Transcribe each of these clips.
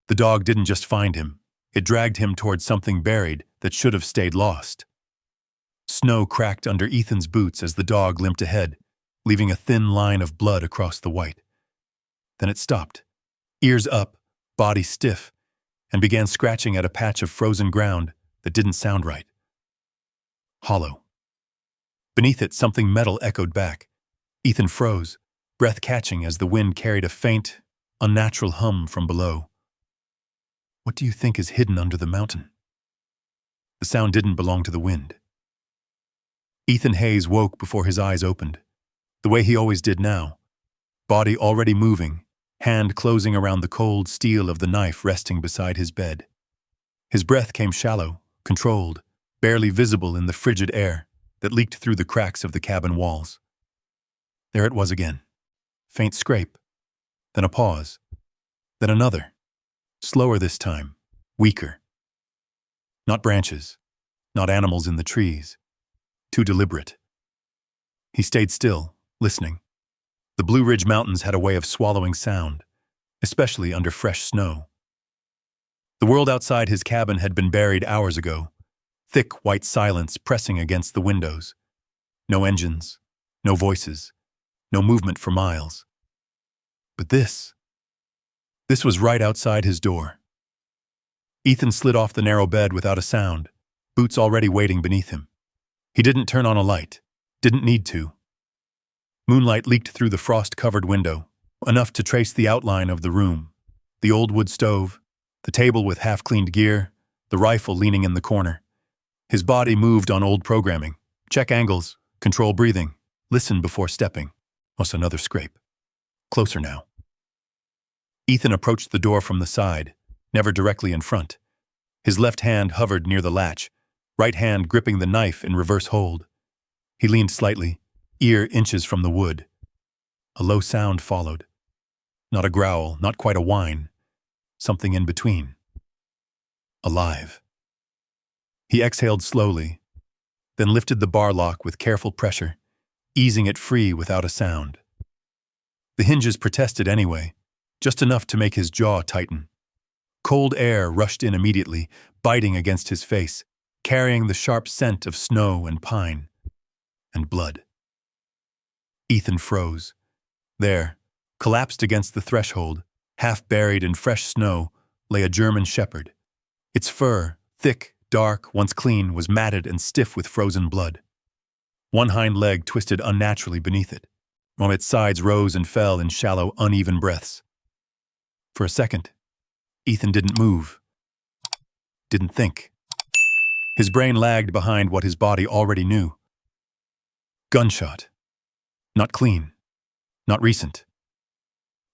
The dog didn't just find him. It dragged him towards something buried that should have stayed lost. Snow cracked under Ethan's boots as the dog limped ahead, leaving a thin line of blood across the white. Then it stopped, ears up, body stiff, and began scratching at a patch of frozen ground that didn't sound right. Hollow. Beneath it, something metal echoed back. Ethan froze, breath catching as the wind carried a faint, unnatural hum from below. What do you think is hidden under the mountain? The sound didn't belong to the wind. Ethan Hayes woke before his eyes opened, the way he always did now, body already moving, hand closing around the cold steel of the knife resting beside his bed. His breath came shallow, controlled, barely visible in the frigid air that leaked through the cracks of the cabin walls. There it was again. Faint scrape, then a pause, then another, slower this time, weaker. Not branches, not animals in the trees, too deliberate. He stayed still, listening. The Blue Ridge Mountains had a way of swallowing sound, especially under fresh snow. The world outside his cabin had been buried hours ago, thick white silence pressing against the windows. No engines, no voices, no movement for miles. But this was right outside his door. Ethan slid off the narrow bed without a sound, boots already waiting beneath him. He didn't turn on a light, didn't need to. Moonlight leaked through the frost-covered window, enough to trace the outline of the room, the old wood stove, the table with half-cleaned gear, the rifle leaning in the corner. His body moved on old programming. Check angles, control breathing, listen before stepping. Was another scrape. Closer now. Ethan approached the door from the side, never directly in front. His left hand hovered near the latch, right hand gripping the knife in reverse hold. He leaned slightly, ear inches from the wood. A low sound followed. Not a growl, not quite a whine. Something in between. Alive. He exhaled slowly, then lifted the bar lock with careful pressure, easing it free without a sound. The hinges protested anyway, just enough to make his jaw tighten. Cold air rushed in immediately, biting against his face, carrying the sharp scent of snow and pine. And blood. Ethan froze. There, collapsed against the threshold, half buried in fresh snow, lay a German shepherd. Its fur, thick, dark, once clean, was matted and stiff with frozen blood. One hind leg twisted unnaturally beneath it, while its sides rose and fell in shallow, uneven breaths. For a second, Ethan didn't move. Didn't think. His brain lagged behind what his body already knew. Gunshot. Not clean. Not recent.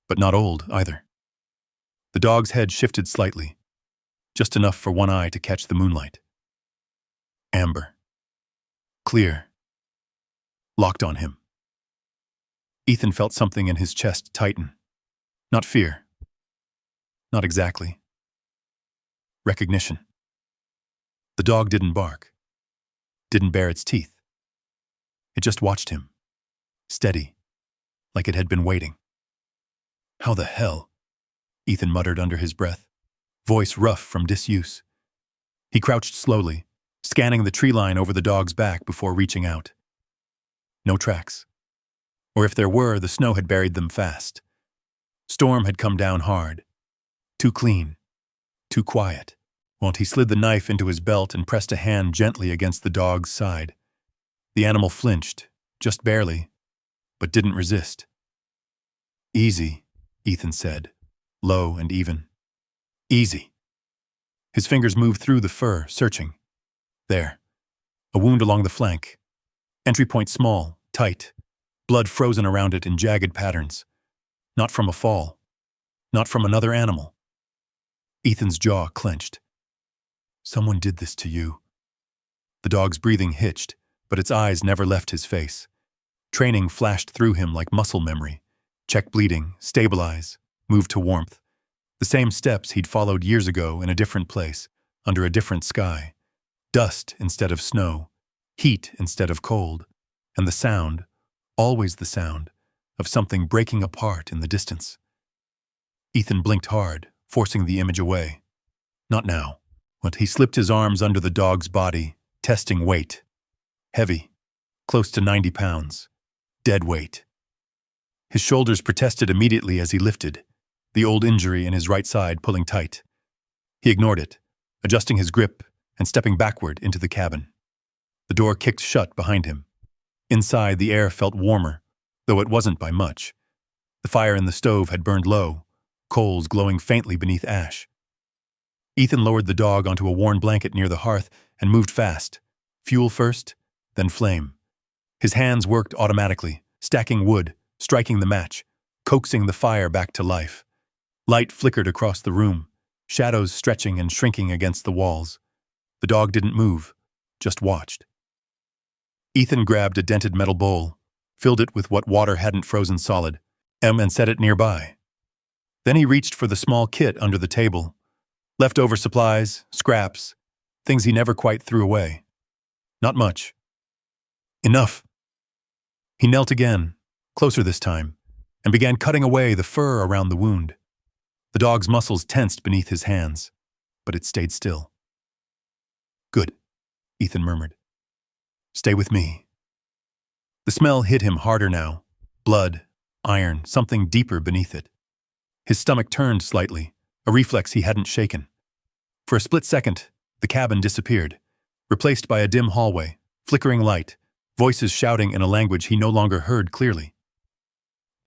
But not old, either. The dog's head shifted slightly, just enough for one eye to catch the moonlight. Amber. Clear. Locked on him. Ethan felt something in his chest tighten. Not fear. Not exactly. Recognition. The dog didn't bark. Didn't bare its teeth. It just watched him. Steady. Like it had been waiting. How the hell? Ethan muttered under his breath, voice rough from disuse. He crouched slowly, scanning the tree line over the dog's back before reaching out. No tracks. Or if there were, the snow had buried them fast. Storm had come down hard. Too clean. Too quiet. He slid the knife into his belt and pressed a hand gently against the dog's side. The animal flinched, just barely, but didn't resist. Easy, Ethan said, low and even. Easy. His fingers moved through the fur, searching. There. A wound along the flank. Entry point small, tight. Blood frozen around it in jagged patterns. Not from a fall. Not from another animal. Ethan's jaw clenched. Someone did this to you. The dog's breathing hitched, but its eyes never left his face. Training flashed through him like muscle memory. Check bleeding, stabilize, move to warmth. The same steps he'd followed years ago in a different place, under a different sky. Dust instead of snow, heat instead of cold, and the sound, always the sound, of something breaking apart in the distance. Ethan blinked hard, forcing the image away. Not now. But he slipped his arms under the dog's body, testing weight. Heavy, close to 90 pounds. Dead weight. His shoulders protested immediately as he lifted, the old injury in his right side pulling tight. He ignored it, adjusting his grip and stepping backward into the cabin. The door kicked shut behind him. Inside, the air felt warmer, though it wasn't by much. The fire in the stove had burned low, coals glowing faintly beneath ash. Ethan lowered the dog onto a worn blanket near the hearth and moved fast. Fuel first, then flame. His hands worked automatically, stacking wood, striking the match, coaxing the fire back to life. Light flickered across the room, shadows stretching and shrinking against the walls. The dog didn't move, just watched. Ethan grabbed a dented metal bowl, filled it with what water hadn't frozen solid, and set it nearby. Then he reached for the small kit under the table. Leftover supplies, scraps, things he never quite threw away. Not much. Enough. He knelt again, closer this time, and began cutting away the fur around the wound. The dog's muscles tensed beneath his hands, but it stayed still. Good, Ethan murmured. Stay with me. The smell hit him harder now. Blood, iron, something deeper beneath it. His stomach turned slightly, a reflex he hadn't shaken. For a split second, the cabin disappeared, replaced by a dim hallway, flickering light, voices shouting in a language he no longer heard clearly.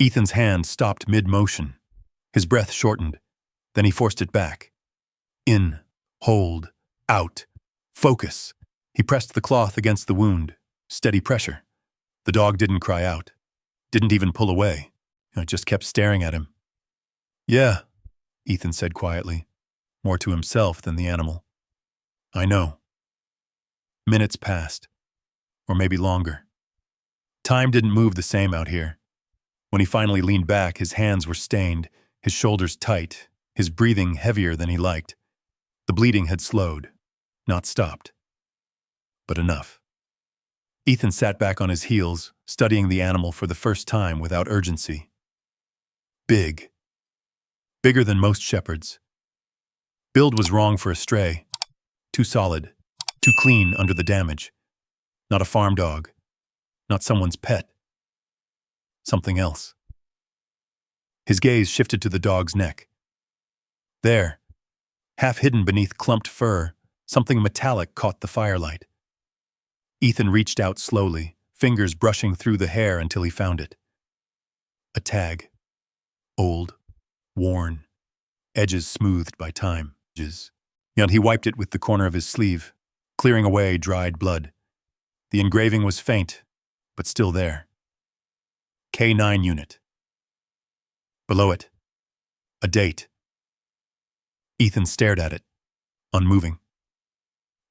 Ethan's hand stopped mid-motion. His breath shortened. Then he forced it back. In, hold, out, focus. He pressed the cloth against the wound. Steady pressure. The dog didn't cry out. Didn't even pull away. It just kept staring at him. Yeah, Ethan said quietly, more to himself than the animal. I know. Minutes passed, or maybe longer. Time didn't move the same out here. When he finally leaned back, his hands were stained, his shoulders tight, his breathing heavier than he liked. The bleeding had slowed, not stopped. But enough. Ethan sat back on his heels, studying the animal for the first time without urgency. Big. Bigger than most shepherds. Build was wrong for a stray. Too solid, too clean under the damage. Not a farm dog. Not someone's pet. Something else. His gaze shifted to the dog's neck. There, half hidden beneath clumped fur, something metallic caught the firelight. Ethan reached out slowly, fingers brushing through the hair until he found it. A tag. Old. Worn, edges smoothed by time. Yet he wiped it with the corner of his sleeve, clearing away dried blood. The engraving was faint, but still there. K9 unit. Below it, a date. Ethan stared at it, unmoving.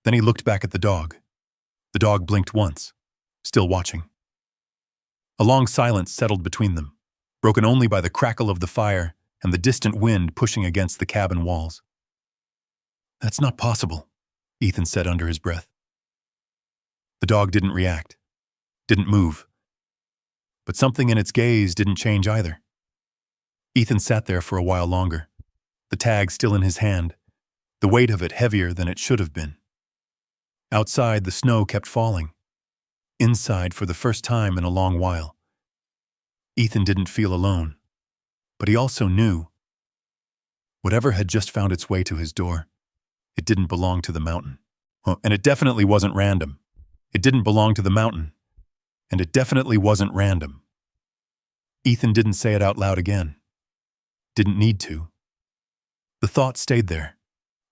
Then he looked back at the dog. The dog blinked once, still watching. A long silence settled between them, broken only by the crackle of the fire and the distant wind pushing against the cabin walls. That's not possible, Ethan said under his breath. The dog didn't react, didn't move. But something in its gaze didn't change either. Ethan sat there for a while longer, the tag still in his hand, the weight of it heavier than it should have been. Outside, the snow kept falling. Inside, for the first time in a long while. Ethan didn't feel alone. But he also knew. Whatever had just found its way to his door, it didn't belong to the mountain. And it definitely wasn't random. It didn't belong to the mountain. And it definitely wasn't random. Ethan didn't say it out loud again. Didn't need to. The thought stayed there,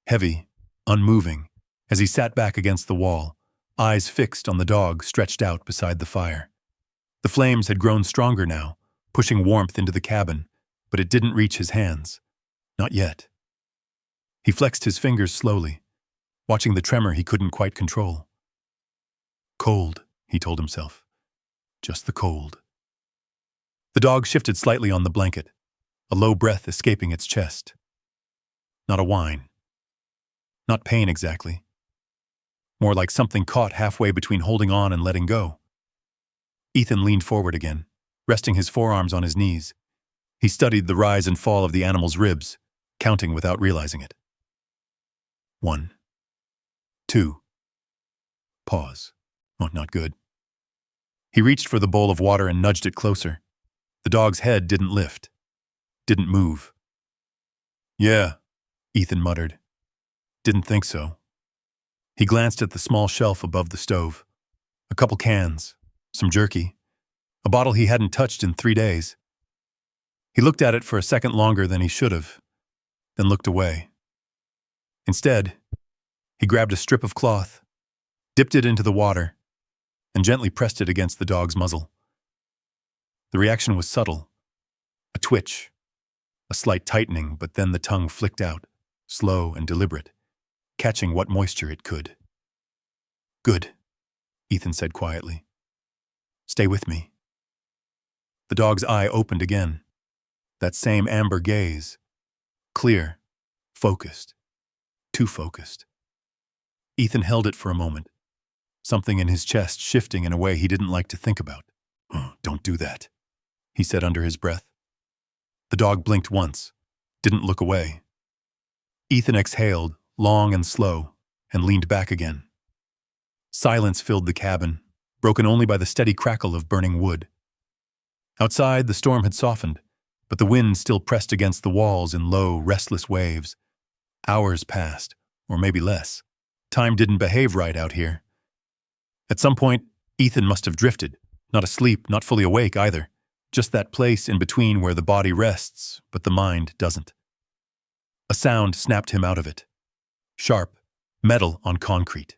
heavy, unmoving, as he sat back against the wall, eyes fixed on the dog stretched out beside the fire. The flames had grown stronger now, pushing warmth into the cabin, but it didn't reach his hands. Not yet. He flexed his fingers slowly, watching the tremor he couldn't quite control. Cold, he told himself. Just the cold. The dog shifted slightly on the blanket, a low breath escaping its chest. Not a whine. Not pain exactly. More like something caught halfway between holding on and letting go. Ethan leaned forward again, resting his forearms on his knees. He studied the rise and fall of the animal's ribs, counting without realizing it. 1, 2. Pause. Oh, not good. He reached for the bowl of water and nudged it closer. The dog's head didn't lift. Didn't move. Yeah, Ethan muttered. Didn't think so. He glanced at the small shelf above the stove. A couple cans, some jerky, a bottle he hadn't touched in 3 days. He looked at it for a second longer than he should have, then looked away. Instead, he grabbed a strip of cloth, dipped it into the water, and gently pressed it against the dog's muzzle. The reaction was subtle. A twitch, a slight tightening, but then the tongue flicked out, slow and deliberate, catching what moisture it could. Good, Ethan said quietly. Stay with me. The dog's eye opened again. That same amber gaze. Clear, focused, too focused. Ethan held it for a moment, something in his chest shifting in a way he didn't like to think about. Oh, don't do that, he said under his breath. The dog blinked once, didn't look away. Ethan exhaled, long and slow, and leaned back again. Silence filled the cabin, broken only by the steady crackle of burning wood. Outside, the storm had softened, but the wind still pressed against the walls in low, restless waves. Hours passed, or maybe less. Time didn't behave right out here. At some point, Ethan must have drifted, not asleep, not fully awake either. Just that place in between where the body rests, but the mind doesn't. A sound snapped him out of it. Sharp, metal on concrete.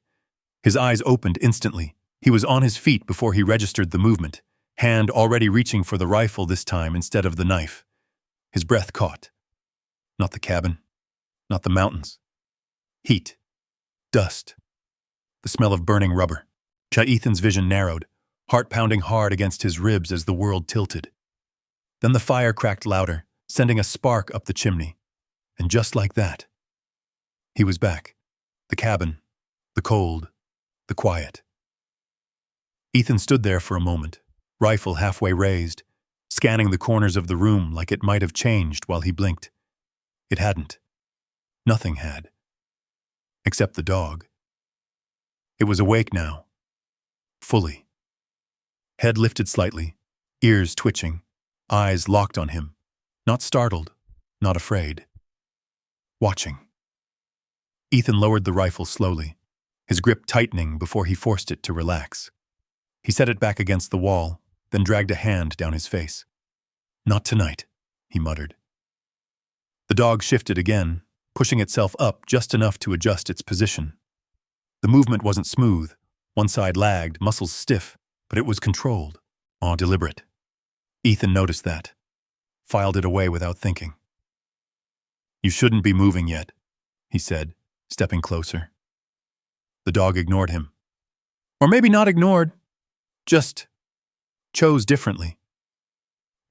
His eyes opened instantly. He was on his feet before he registered the movement, hand already reaching for the rifle this time instead of the knife. His breath caught. Not the cabin, not the mountains. Heat, dust, the smell of burning rubber. Ethan's vision narrowed, heart pounding hard against his ribs as the world tilted. Then the fire cracked louder, sending a spark up the chimney. And just like that, he was back. The cabin, the cold, the quiet. Ethan stood there for a moment, rifle halfway raised, scanning the corners of the room like it might have changed while he blinked. It hadn't. Nothing had. Except the dog. It was awake now. Fully. Head lifted slightly, ears twitching, eyes locked on him. Not startled, not afraid. Watching. Ethan lowered the rifle slowly, his grip tightening before he forced it to relax. He set it back against the wall, then dragged a hand down his face. Not tonight, he muttered. The dog shifted again, pushing itself up just enough to adjust its position. The movement wasn't smooth. One side lagged, muscles stiff, but it was controlled, deliberate. Ethan noticed that, filed it away without thinking. You shouldn't be moving yet, he said, stepping closer. The dog ignored him. Or maybe not ignored, just chose differently.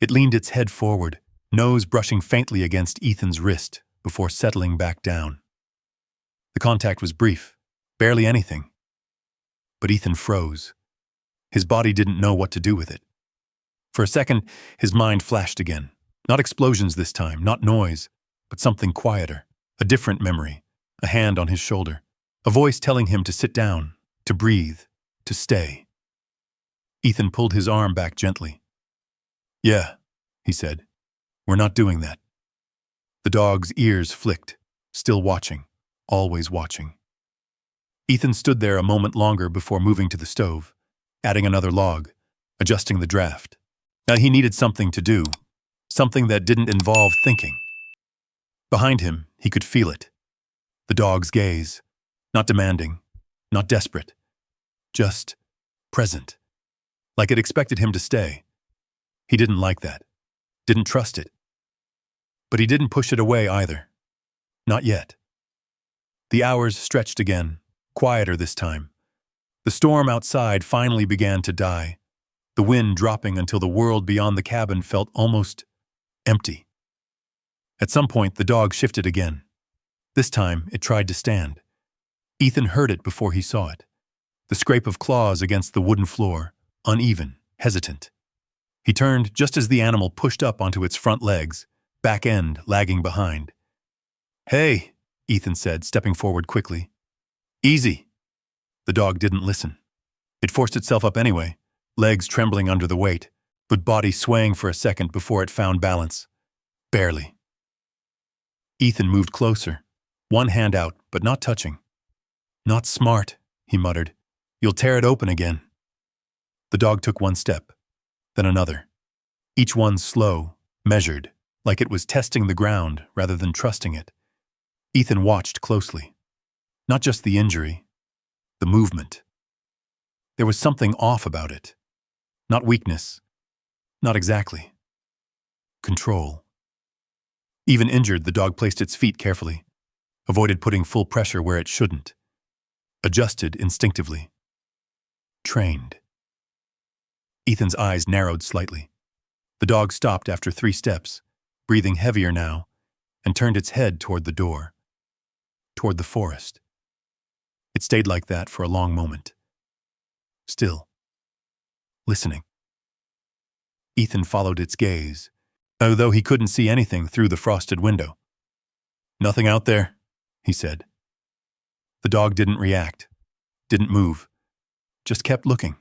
It leaned its head forward, nose brushing faintly against Ethan's wrist before settling back down. The contact was brief, barely anything. But Ethan froze. His body didn't know what to do with it. For a second, his mind flashed again. Not explosions this time, not noise, but something quieter, a different memory, a hand on his shoulder, a voice telling him to sit down, to breathe, to stay. Ethan pulled his arm back gently. Yeah, he said. We're not doing that. The dog's ears flicked, still watching, always watching. Ethan stood there a moment longer before moving to the stove, adding another log, adjusting the draft. Now he needed something to do, something that didn't involve thinking. Behind him, he could feel it. The dog's gaze, not demanding, not desperate, just present, like it expected him to stay. He didn't like that, didn't trust it. But he didn't push it away either. Not yet. The hours stretched again, quieter this time. The storm outside finally began to die, the wind dropping until the world beyond the cabin felt almost empty. At some point, the dog shifted again. This time, it tried to stand. Ethan heard it before he saw it. The scrape of claws against the wooden floor, uneven, hesitant. He turned just as the animal pushed up onto its front legs, back end lagging behind. Hey, Ethan said, stepping forward quickly. Easy. The dog didn't listen. It forced itself up anyway, legs trembling under the weight, but body swaying for a second before it found balance. Barely. Ethan moved closer, one hand out, but not touching. Not smart, he muttered. You'll tear it open again. The dog took one step, then another. Each one slow, measured, like it was testing the ground rather than trusting it. Ethan watched closely. Not just the injury, the movement. There was something off about it. Not weakness. Not exactly. Control. Even injured, the dog placed its feet carefully, avoided putting full pressure where it shouldn't. Adjusted instinctively. Trained. Ethan's eyes narrowed slightly. The dog stopped after 3 steps, breathing heavier now, and turned its head toward the door. Toward the forest. It stayed like that for a long moment. Still. Listening. Ethan followed its gaze, although he couldn't see anything through the frosted window. Nothing out there, he said. The dog didn't react, didn't move, just kept looking.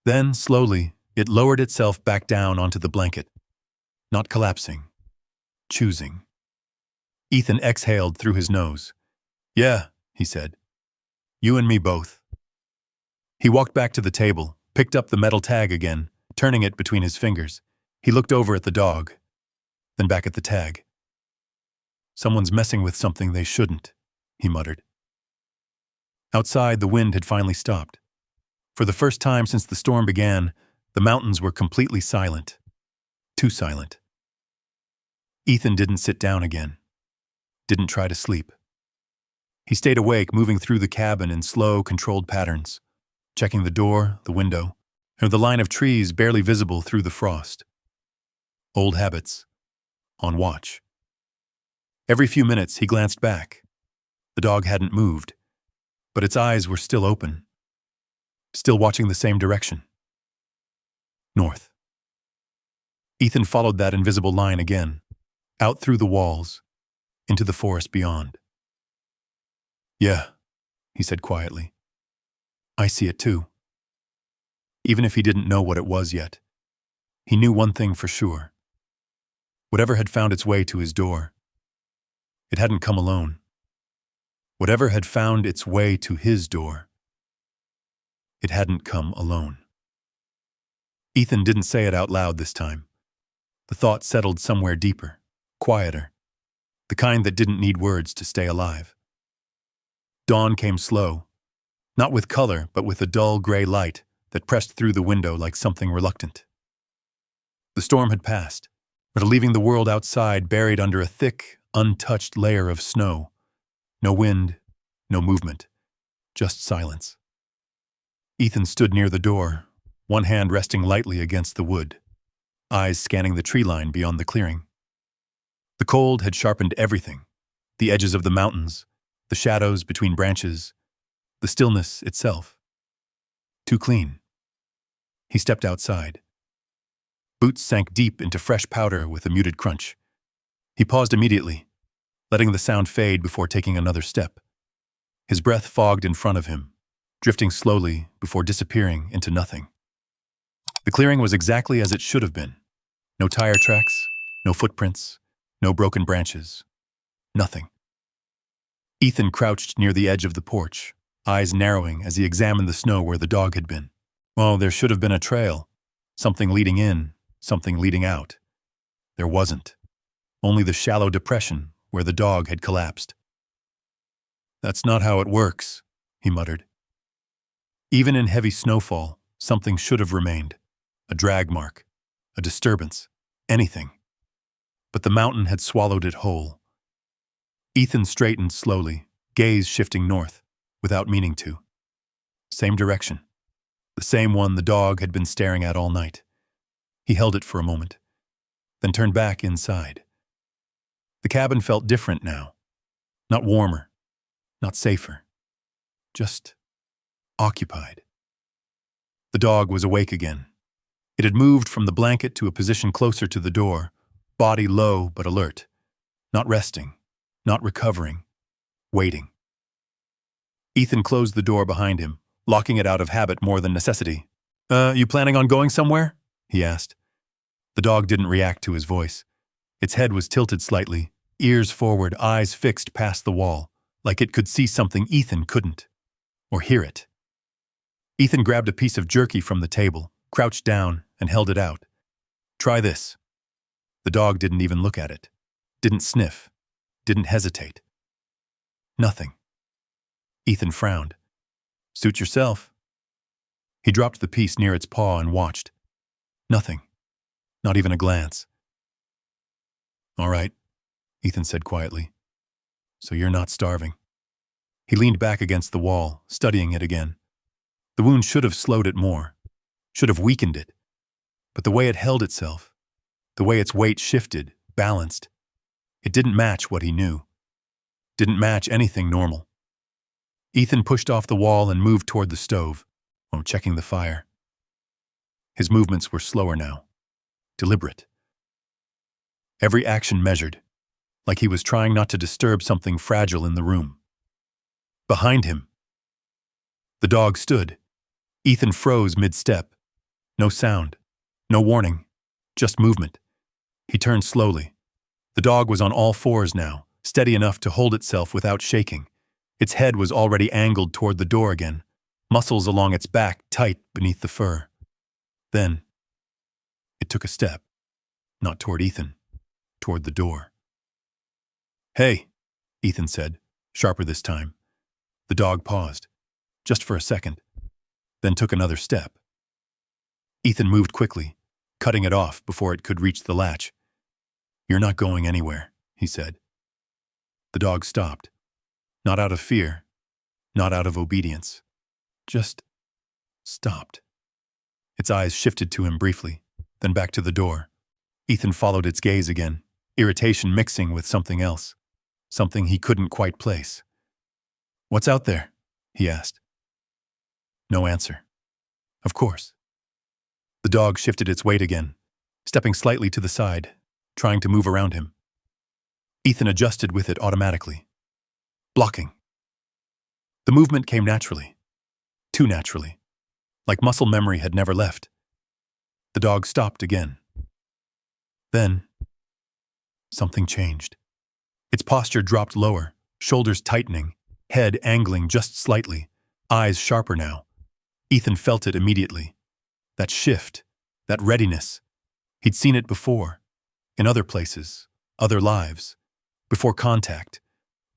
Then, slowly, it lowered itself back down onto the blanket, not collapsing, choosing. Ethan exhaled through his nose. Yeah, he said. You and me both. He walked back to the table, picked up the metal tag again, turning it between his fingers. He looked over at the dog, then back at the tag. Someone's messing with something they shouldn't, he muttered. Outside, the wind had finally stopped. For the first time since the storm began, the mountains were completely silent. Too silent. Ethan didn't sit down again. Didn't try to sleep. He stayed awake, moving through the cabin in slow, controlled patterns, checking the door, the window, and the line of trees barely visible through the frost. Old habits. On watch. Every few minutes, he glanced back. The dog hadn't moved, but its eyes were still open, still watching the same direction. North. Ethan followed that invisible line again, out through the walls, into the forest beyond. Yeah, he said quietly. I see it too. Even if he didn't know what it was yet, he knew one thing for sure. Whatever had found its way to his door, it hadn't come alone. Whatever had found its way to his door, it hadn't come alone. Ethan didn't say it out loud this time. The thought settled somewhere deeper, quieter, the kind that didn't need words to stay alive. Dawn came slow, not with color, but with a dull gray light that pressed through the window like something reluctant. The storm had passed, but leaving the world outside buried under a thick, untouched layer of snow. No wind, no movement, just silence. Ethan stood near the door, one hand resting lightly against the wood, eyes scanning the tree line beyond the clearing. The cold had sharpened everything, the edges of the mountains, the shadows between branches, the stillness itself. Too clean. He stepped outside. Boots sank deep into fresh powder with a muted crunch. He paused immediately, letting the sound fade before taking another step. His breath fogged in front of him, drifting slowly before disappearing into nothing. The clearing was exactly as it should have been. No tire tracks, no footprints, no broken branches. Nothing. Ethan crouched near the edge of the porch, eyes narrowing as he examined the snow where the dog had been. Well, there should have been a trail, something leading in, something leading out. There wasn't. Only the shallow depression where the dog had collapsed. That's not how it works, he muttered. Even in heavy snowfall, something should have remained. A drag mark, a disturbance, anything. But the mountain had swallowed it whole. Ethan straightened slowly, gaze shifting north, without meaning to. Same direction. The same one the dog had been staring at all night. He held it for a moment, then turned back inside. The cabin felt different now. Not warmer, not safer. Just occupied. The dog was awake again. It had moved from the blanket to a position closer to the door, body low but alert, not resting, not recovering, waiting. Ethan closed the door behind him, locking it out of habit more than necessity. You planning on going somewhere?" he asked. The dog didn't react to his voice. Its head was tilted slightly, ears forward, eyes fixed past the wall, like it could see something Ethan couldn't, or hear it. Ethan grabbed a piece of jerky from the table, crouched down, and held it out. "Try this." The dog didn't even look at it, didn't sniff, didn't hesitate. Nothing. Ethan frowned. "Suit yourself." He dropped the piece near its paw and watched. Nothing. Not even a glance. "All right," Ethan said quietly. "So you're not starving." He leaned back against the wall, studying it again. The wound should have slowed it more, should have weakened it. But the way it held itself, the way its weight shifted, balanced, it didn't match what he knew. Didn't match anything normal. Ethan pushed off the wall and moved toward the stove, checking the fire. His movements were slower now, deliberate. Every action measured, like he was trying not to disturb something fragile in the room. Behind him, the dog stood. Ethan froze mid-step. No sound, no warning, just movement. He turned slowly. The dog was on all fours now, steady enough to hold itself without shaking. Its head was already angled toward the door again, muscles along its back tight beneath the fur. Then, it took a step, not toward Ethan, toward the door. "Hey," Ethan said, sharper this time. The dog paused, just for a second, then took another step. Ethan moved quickly, cutting it off before it could reach the latch. "You're not going anywhere," he said. The dog stopped, not out of fear, not out of obedience, just stopped. Its eyes shifted to him briefly, then back to the door. Ethan followed its gaze again, irritation mixing with something else, something he couldn't quite place. "What's out there?" he asked. No answer. Of course. The dog shifted its weight again, stepping slightly to the side, trying to move around him. Ethan adjusted with it automatically, blocking. The movement came naturally, too naturally, like muscle memory had never left. The dog stopped again. Then, something changed. Its posture dropped lower, shoulders tightening, head angling just slightly, eyes sharper now. Ethan felt it immediately. That shift, that readiness. He'd seen it before, in other places, other lives, before contact,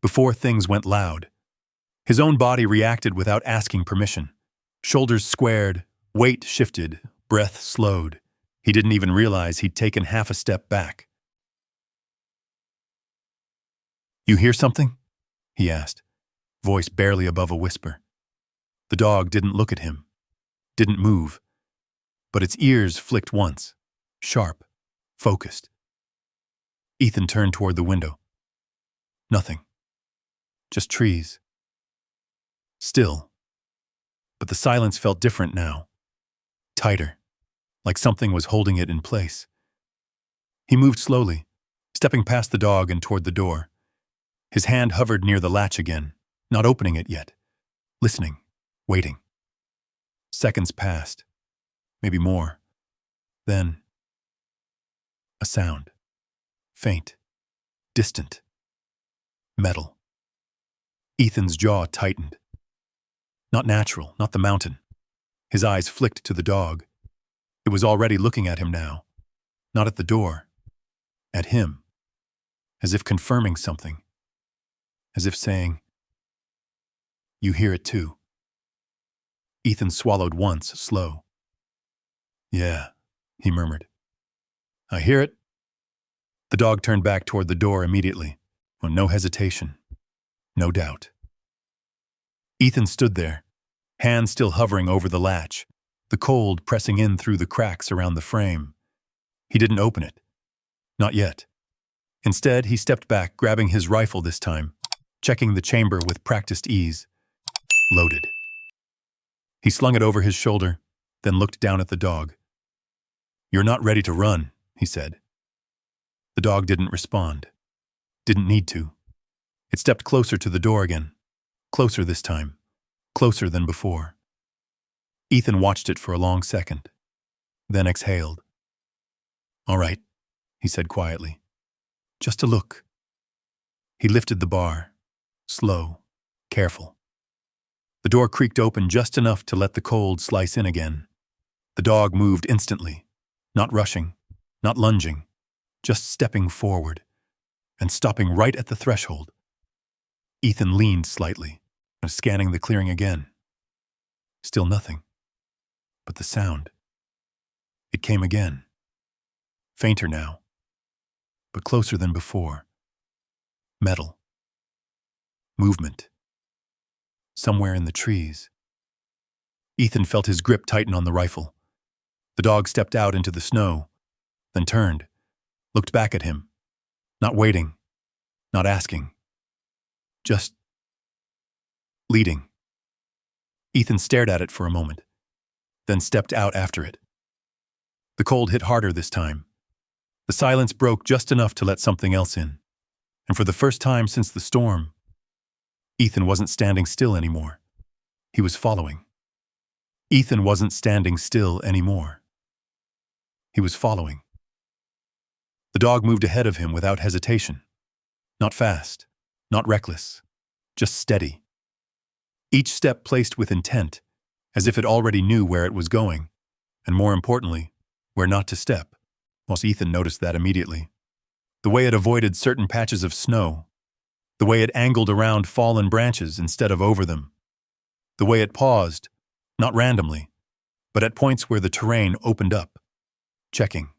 before things went loud. His own body reacted without asking permission. Shoulders squared, weight shifted, breath slowed. He didn't even realize he'd taken half a step back. "You hear something?" he asked, voice barely above a whisper. The dog didn't look at him, didn't move, but its ears flicked once, sharp, focused. Ethan turned toward the window. Nothing. Just trees. Still. But the silence felt different now. Tighter, like something was holding it in place. He moved slowly, stepping past the dog and toward the door. His hand hovered near the latch again, not opening it yet. Listening, waiting. Seconds passed, maybe more. Then, a sound. Faint, distant, metal. Ethan's jaw tightened. Not natural, not the mountain. His eyes flicked to the dog. It was already looking at him now. Not at the door. At him. As if confirming something. As if saying, "You hear it too." Ethan swallowed once, slow. "Yeah," he murmured. "I hear it." The dog turned back toward the door immediately, with no hesitation, no doubt. Ethan stood there, hands still hovering over the latch, the cold pressing in through the cracks around the frame. He didn't open it. Not yet. Instead, he stepped back, grabbing his rifle this time, checking the chamber with practiced ease. Loaded. He slung it over his shoulder, then looked down at the dog. "You're not ready to run," he said. The dog didn't respond. Didn't need to. It stepped closer to the door again. Closer this time. Closer than before. Ethan watched it for a long second, then exhaled. "All right," he said quietly. "Just a look." He lifted the bar, slow, careful. The door creaked open just enough to let the cold slice in again. The dog moved instantly, not rushing, not lunging, just stepping forward and stopping right at the threshold. Ethan leaned slightly, scanning the clearing again. Still nothing. But the sound. It came again. Fainter now, but closer than before. Metal. Movement. Somewhere in the trees. Ethan felt his grip tighten on the rifle. The dog stepped out into the snow, then turned, looked back at him, not waiting, not asking, just leading. Ethan stared at it for a moment, then stepped out after it. The cold hit harder this time. The silence broke just enough to let something else in. And for the first time since the storm, Ethan wasn't standing still anymore. He was following. Ethan wasn't standing still anymore. He was following. The dog moved ahead of him without hesitation. Not fast, not reckless, just steady. Each step placed with intent, as if it already knew where it was going, and more importantly, where not to step, whilst Ethan noticed that immediately. The way it avoided certain patches of snow, the way it angled around fallen branches instead of over them, the way it paused, not randomly, but at points where the terrain opened up, checking,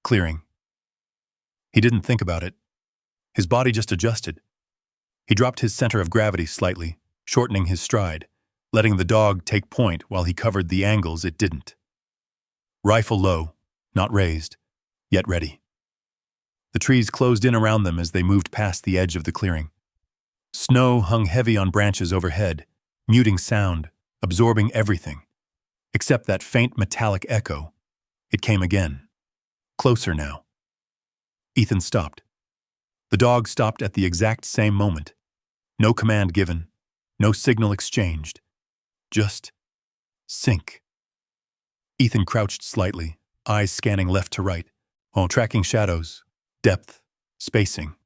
clearing. He didn't think about it. His body just adjusted. He dropped his center of gravity slightly, shortening his stride, letting the dog take point while he covered the angles it didn't. Rifle low, not raised, yet ready. The trees closed in around them as they moved past the edge of the clearing. Snow hung heavy on branches overhead, muting sound, absorbing everything, except that faint metallic echo. It came again. Closer now. Ethan stopped. The dog stopped at the exact same moment. No command given, no signal exchanged. Just sink. Ethan crouched slightly, eyes scanning left to right, while tracking shadows, depth, spacing.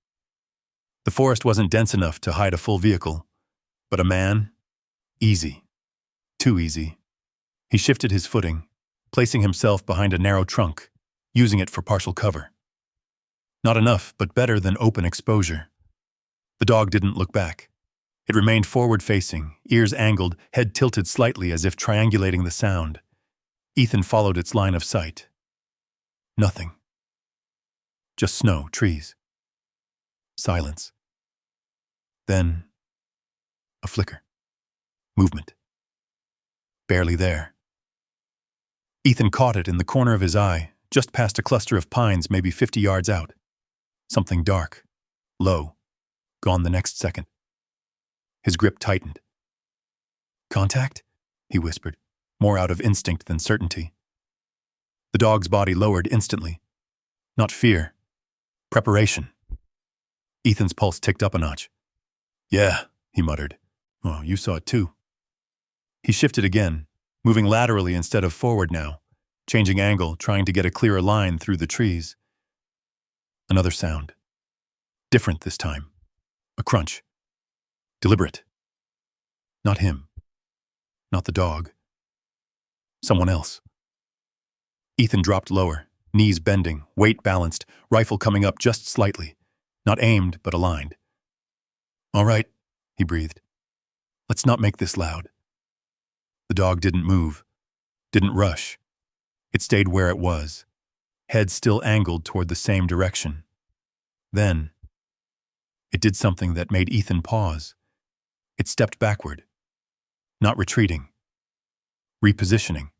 The forest wasn't dense enough to hide a full vehicle, but a man? Easy. Too easy. He shifted his footing, placing himself behind a narrow trunk, using it for partial cover. Not enough, but better than open exposure. The dog didn't look back. It remained forward-facing, ears angled, head tilted slightly as if triangulating the sound. Ethan followed its line of sight. Nothing. Just snow, trees. Silence. Then, a flicker. Movement. Barely there. Ethan caught it in the corner of his eye, just past a cluster of pines maybe 50 yards out. Something dark, low, gone the next second. His grip tightened. "Contact?" he whispered, more out of instinct than certainty. The dog's body lowered instantly. Not fear. Preparation. Ethan's pulse ticked up a notch. "Yeah," he muttered. "Oh, you saw it too." He shifted again, moving laterally instead of forward now, changing angle, trying to get a clearer line through the trees. Another sound. Different this time. A crunch. Deliberate. Not him. Not the dog. Someone else. Ethan dropped lower, knees bending, weight balanced, rifle coming up just slightly. Not aimed, but aligned. "All right," he breathed. "Let's not make this loud." The dog didn't move, didn't rush. It stayed where it was, head still angled toward the same direction. Then, it did something that made Ethan pause. It stepped backward. Not retreating. Repositioning.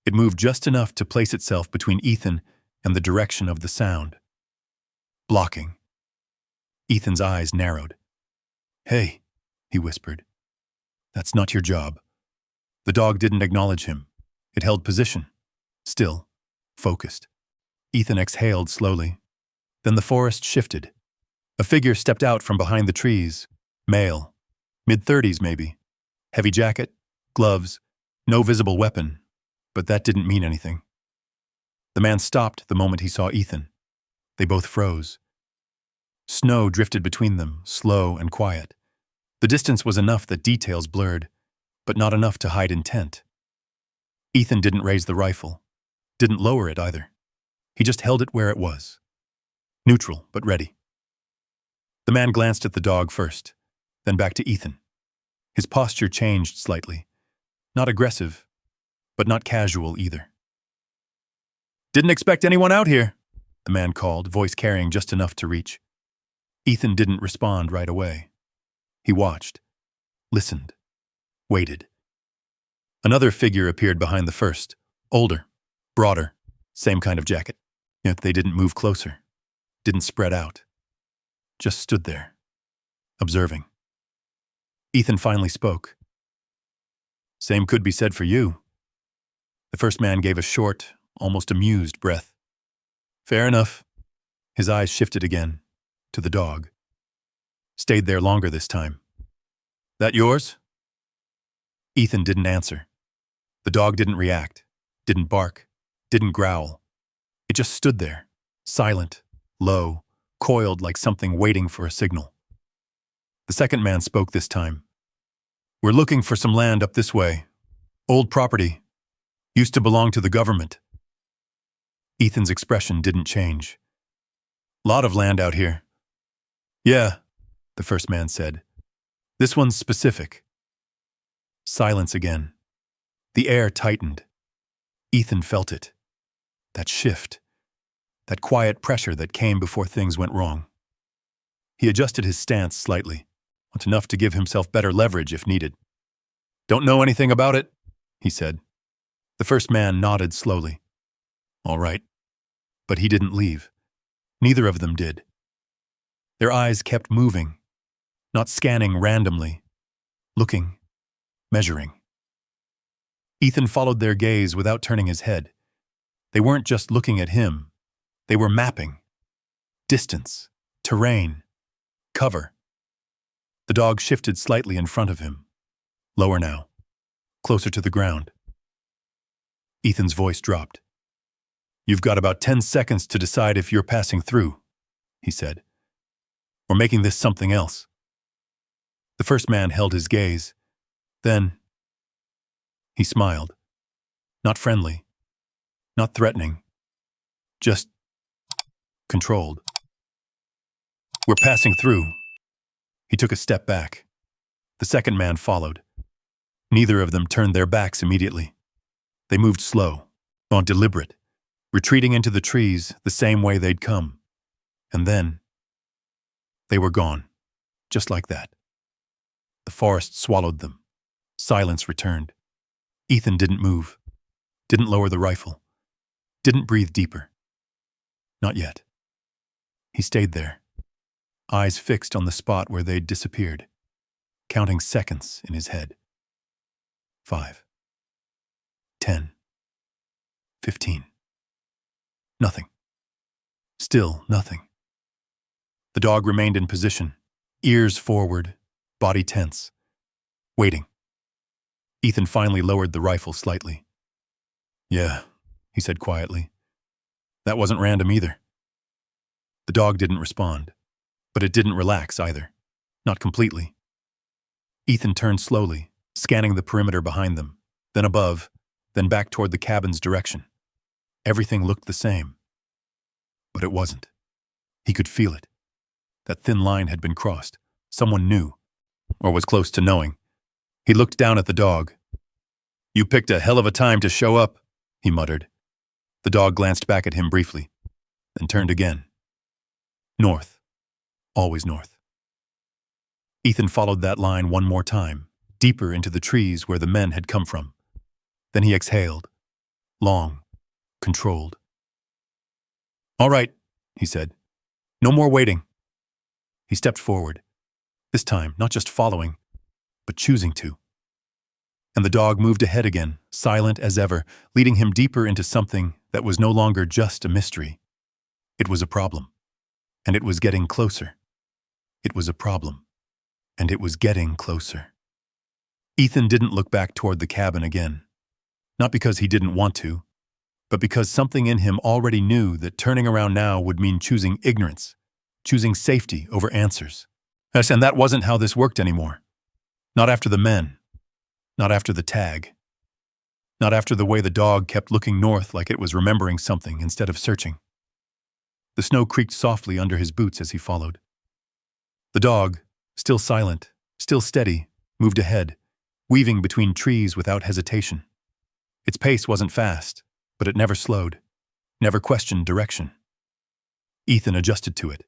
It moved just enough to place itself between Ethan and the direction of the sound. Blocking. Ethan's eyes narrowed. "Hey," he whispered. "That's not your job." The dog didn't acknowledge him. It held position. Still. Focused. Ethan exhaled slowly. Then the forest shifted. A figure stepped out from behind the trees. Male. Mid-30s, maybe. Heavy jacket, gloves, no visible weapon. But that didn't mean anything. The man stopped the moment he saw Ethan. They both froze. Snow drifted between them, slow and quiet. The distance was enough that details blurred, but not enough to hide intent. Ethan didn't raise the rifle, didn't lower it either. He just held it where it was. Neutral, but ready. The man glanced at the dog first, then back to Ethan. His posture changed slightly. Not aggressive, but not casual either. "Didn't expect anyone out here," the man called, voice carrying just enough to reach. Ethan didn't respond right away. He watched, listened, waited. Another figure appeared behind the first, older, broader, same kind of jacket. Yet they didn't move closer, didn't spread out. Just stood there, observing. Ethan finally spoke. "Same could be said for you." The first man gave a short, almost amused breath. "Fair enough." His eyes shifted again, to the dog. Stayed there longer this time. "That yours?" Ethan didn't answer. The dog didn't react, didn't bark, didn't growl. It just stood there, silent, low, coiled like something waiting for a signal. The second man spoke this time. "We're looking for some land up this way. Old property. Used to belong to the government." Ethan's expression didn't change. "Lot of land out here." "Yeah," the first man said. "This one's specific." Silence again. The air tightened. Ethan felt it. That shift. That quiet pressure that came before things went wrong. He adjusted his stance slightly, not enough to give himself better leverage if needed. "Don't know anything about it," he said. The first man nodded slowly. "All right." But he didn't leave. Neither of them did. Their eyes kept moving, not scanning randomly, looking, measuring. Ethan followed their gaze without turning his head. They weren't just looking at him. They were mapping. Distance, terrain, cover. The dog shifted slightly in front of him. Lower now, closer to the ground. Ethan's voice dropped. "You've got about 10 seconds to decide if you're passing through," he said. "Or making this something else." The first man held his gaze. Then he smiled. Not friendly, not threatening, just controlled. "We're passing through." He took a step back. The second man followed. Neither of them turned their backs immediately. They moved slow, deliberate, retreating into the trees the same way they'd come. And then they were gone, just like that. The forest swallowed them. Silence returned. Ethan didn't move, didn't lower the rifle, didn't breathe deeper. Not yet. He stayed there, eyes fixed on the spot where they'd disappeared, counting seconds in his head. 5, 10, 15. Nothing. Still nothing. The dog remained in position, ears forward, body tense, waiting. Ethan finally lowered the rifle slightly. "Yeah," he said quietly. "That wasn't random either." The dog didn't respond, but it didn't relax either. Not completely. Ethan turned slowly, scanning the perimeter behind them, then above, then back toward the cabin's direction. Everything looked the same. But it wasn't. He could feel it. That thin line had been crossed. Someone knew, or was close to knowing. He looked down at the dog. "You picked a hell of a time to show up," he muttered. The dog glanced back at him briefly, then turned again. North. Always north. Ethan followed that line one more time, deeper into the trees where the men had come from. Then he exhaled. Long, controlled. "All right," he said. "No more waiting." He stepped forward. This time, not just following, but choosing to. And the dog moved ahead again, silent as ever, leading him deeper into something that was no longer just a mystery. It was a problem, and it was getting closer. It was a problem, and it was getting closer. Ethan didn't look back toward the cabin again. Not because he didn't want to, but because something in him already knew that turning around now would mean choosing ignorance, choosing safety over answers. Yes, and that wasn't how this worked anymore. Not after the men. Not after the tag. Not after the way the dog kept looking north like it was remembering something instead of searching. The snow creaked softly under his boots as he followed. The dog, still silent, still steady, moved ahead, weaving between trees without hesitation. Its pace wasn't fast, but it never slowed, never questioned direction. Ethan adjusted to it.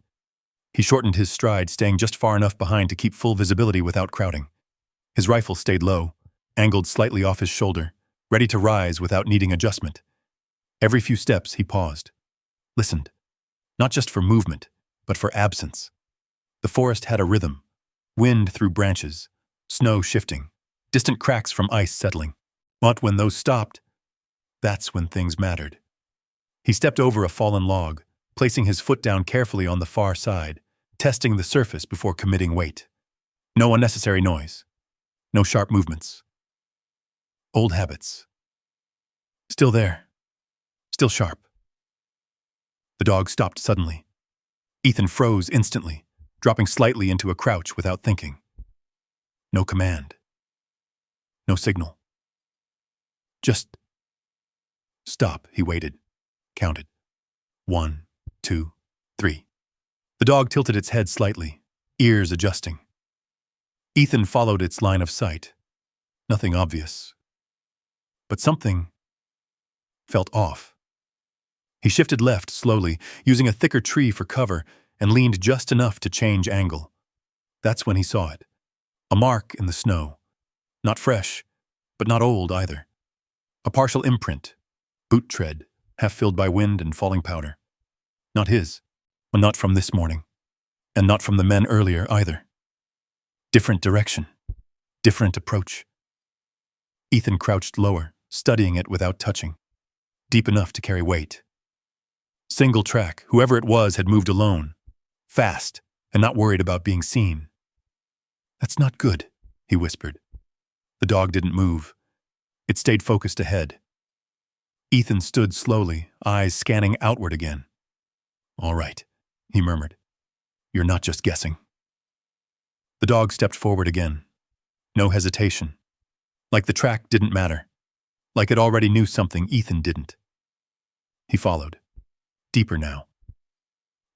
He shortened his stride, staying just far enough behind to keep full visibility without crowding. His rifle stayed low, angled slightly off his shoulder, ready to rise without needing adjustment. Every few steps he paused, listened, not just for movement, but for absence. The forest had a rhythm, wind through branches, snow shifting, distant cracks from ice settling. But when those stopped, that's when things mattered. He stepped over a fallen log, placing his foot down carefully on the far side, testing the surface before committing weight. No unnecessary noise. No sharp movements. Old habits. Still there. Still sharp. The dog stopped suddenly. Ethan froze instantly, dropping slightly into a crouch without thinking. No command. No signal. Just stop, he waited, counted. 1, 2, 3. The dog tilted its head slightly, ears adjusting. Ethan followed its line of sight. Nothing obvious. But something felt off. He shifted left slowly, using a thicker tree for cover, and leaned just enough to change angle. That's when he saw it. A mark in the snow. Not fresh, but not old either. A partial imprint, boot tread, half filled by wind and falling powder. Not his, and not from this morning, and not from the men earlier either. Different direction, different approach. Ethan crouched lower, studying it without touching. Deep enough to carry weight. Single track, whoever it was had moved alone, fast, and not worried about being seen. That's not good, he whispered. The dog didn't move. It stayed focused ahead. Ethan stood slowly, eyes scanning outward again. All right, he murmured. You're not just guessing. The dog stepped forward again. No hesitation. Like the track didn't matter. Like it already knew something Ethan didn't. He followed. Deeper now.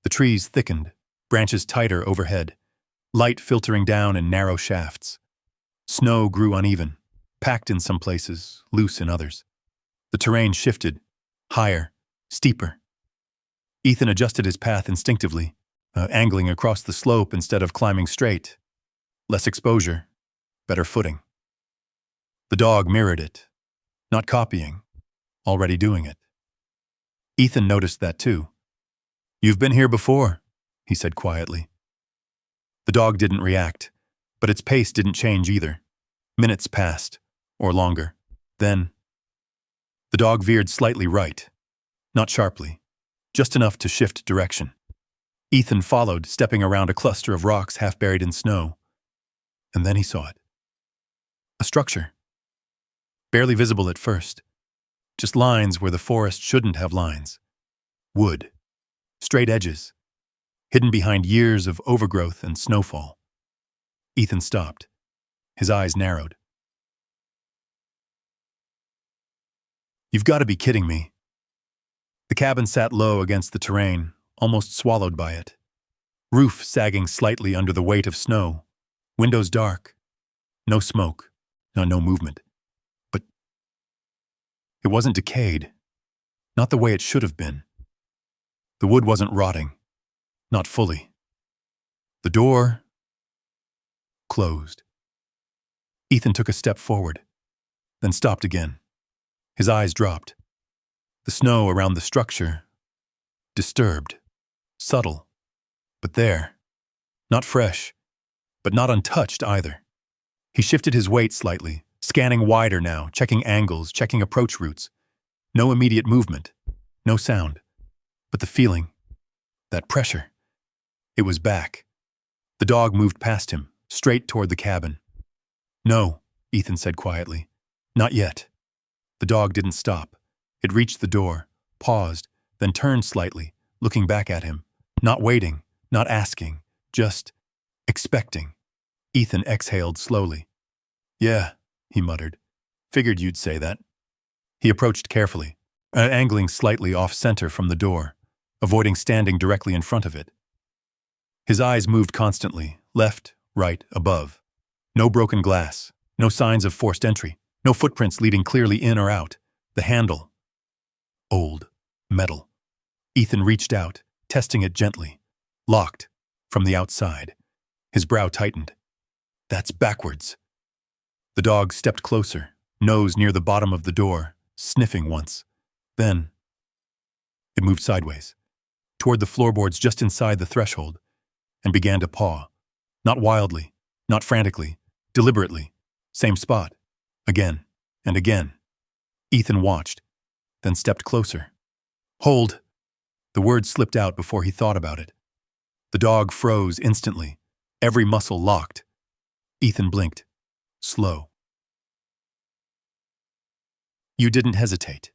The trees thickened, branches tighter overhead, light filtering down in narrow shafts. Snow grew uneven, packed in some places, loose in others. The terrain shifted, higher, steeper. Ethan adjusted his path instinctively, angling across the slope instead of climbing straight. Less exposure, better footing. The dog mirrored it, not copying, already doing it. Ethan noticed that too. You've been here before, he said quietly. The dog didn't react, but its pace didn't change either. Minutes passed, or longer. Then, the dog veered slightly right, not sharply, just enough to shift direction. Ethan followed, stepping around a cluster of rocks half buried in snow. And then he saw it. A structure. Barely visible at first. Just lines where the forest shouldn't have lines. Wood. Straight edges. Hidden behind years of overgrowth and snowfall. Ethan stopped. His eyes narrowed. You've got to be kidding me. The cabin sat low against the terrain, almost swallowed by it. Roof sagging slightly under the weight of snow. Windows dark. No smoke. No movement. But it wasn't decayed. Not the way it should have been. The wood wasn't rotting. Not fully. The door closed. Ethan took a step forward, then stopped again. His eyes dropped. The snow around the structure, disturbed, subtle, but there. Not fresh, but not untouched either. He shifted his weight slightly, scanning wider now, checking angles, checking approach routes. No immediate movement, no sound. But the feeling, that pressure, it was back. The dog moved past him, straight toward the cabin. "No," Ethan said quietly. "Not yet." The dog didn't stop. It reached the door, paused, then turned slightly, looking back at him. Not waiting, not asking, just expecting. Ethan exhaled slowly. "Yeah," he muttered. "Figured you'd say that." He approached carefully, angling slightly off-center from the door, avoiding standing directly in front of it. His eyes moved constantly, left, right, above. No broken glass, no signs of forced entry, no footprints leading clearly in or out. The handle. Old. Metal. Ethan reached out, testing it gently. Locked. From the outside. His brow tightened. "That's backwards." The dog stepped closer, nose near the bottom of the door, sniffing once. Then it moved sideways, toward the floorboards just inside the threshold, and began to paw. Not wildly, not frantically, deliberately. Same spot. Again and again. Ethan watched, then stepped closer. "Hold." The word slipped out before he thought about it. The dog froze instantly, every muscle locked. Ethan blinked. Slow. "You didn't hesitate."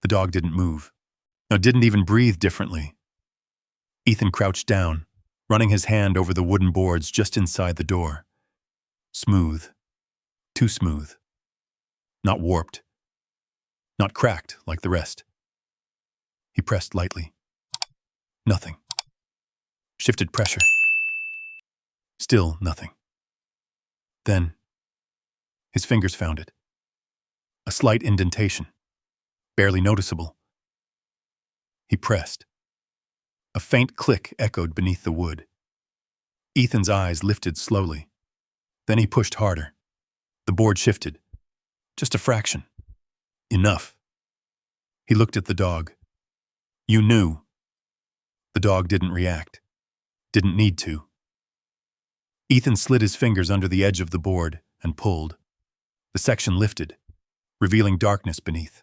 The dog didn't move. No, didn't even breathe differently. Ethan crouched down, running his hand over the wooden boards just inside the door. Smooth. Too smooth. Not warped. Not cracked like the rest. He pressed lightly. Nothing. Shifted pressure. Still nothing. Then, his fingers found it. A slight indentation. Barely noticeable. He pressed. A faint click echoed beneath the wood. Ethan's eyes lifted slowly. Then he pushed harder. The board shifted. Just a fraction. Enough. He looked at the dog. "You knew." The dog didn't react. Didn't need to. Ethan slid his fingers under the edge of the board and pulled. The section lifted, revealing darkness beneath.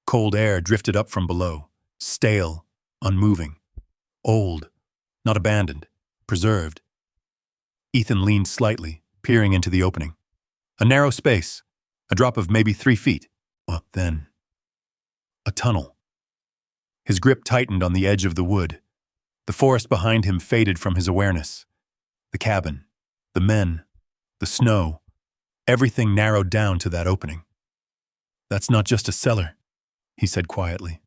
Cold air drifted up from below, stale, unmoving. Old, not abandoned, preserved. Ethan leaned slightly, peering into the opening. A narrow space, a drop of maybe 3 feet. Well, then, a tunnel. His grip tightened on the edge of the wood. The forest behind him faded from his awareness. The cabin, the men, the snow, everything narrowed down to that opening. "That's not just a cellar," he said quietly.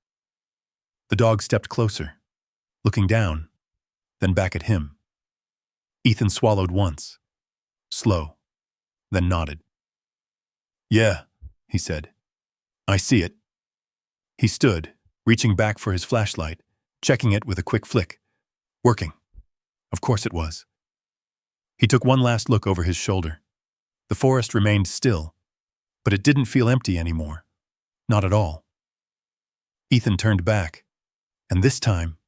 The dog stepped closer, looking down, then back at him. Ethan swallowed once, slow, then nodded. "Yeah," he said. "I see it." He stood, reaching back for his flashlight, checking it with a quick flick. Working. Of course it was. He took one last look over his shoulder. The forest remained still, but it didn't feel empty anymore. Not at all. Ethan turned back, and this time,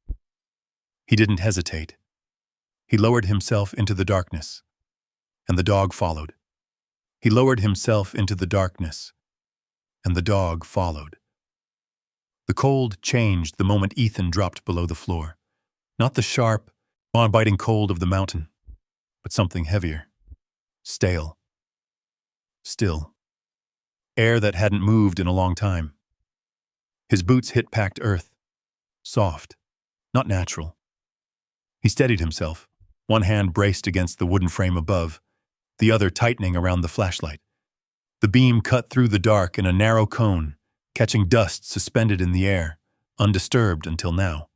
he didn't hesitate. He lowered himself into the darkness, and the dog followed. He lowered himself into the darkness, and the dog followed. The cold changed the moment Ethan dropped below the floor. Not the sharp, biting cold of the mountain, but something heavier, stale, still. Air that hadn't moved in a long time. His boots hit packed earth, soft, not natural. He steadied himself, one hand braced against the wooden frame above, the other tightening around the flashlight. The beam cut through the dark in a narrow cone, catching dust suspended in the air, undisturbed until now.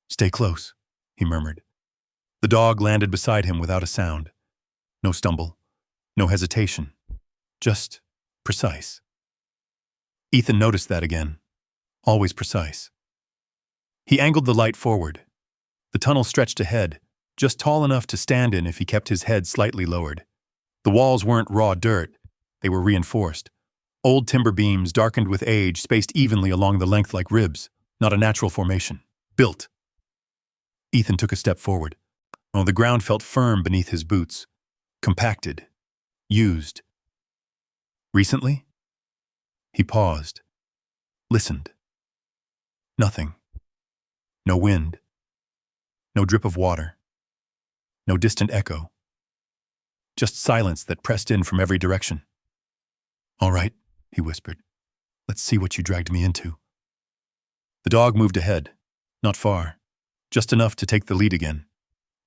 "Stay close," he murmured. The dog landed beside him without a sound. No stumble, no hesitation, just precise. Ethan noticed that again, always precise. He angled the light forward. The tunnel stretched ahead, just tall enough to stand in if he kept his head slightly lowered. The walls weren't raw dirt, they were reinforced. Old timber beams, darkened with age, spaced evenly along the length like ribs, not a natural formation. Built. Ethan took a step forward. Oh, the ground felt firm beneath his boots. Compacted. Used. Recently? He paused. Listened. Nothing. No wind. No drip of water. No distant echo. Just silence that pressed in from every direction. "All right," he whispered. "Let's see what you dragged me into." The dog moved ahead, not far, just enough to take the lead again.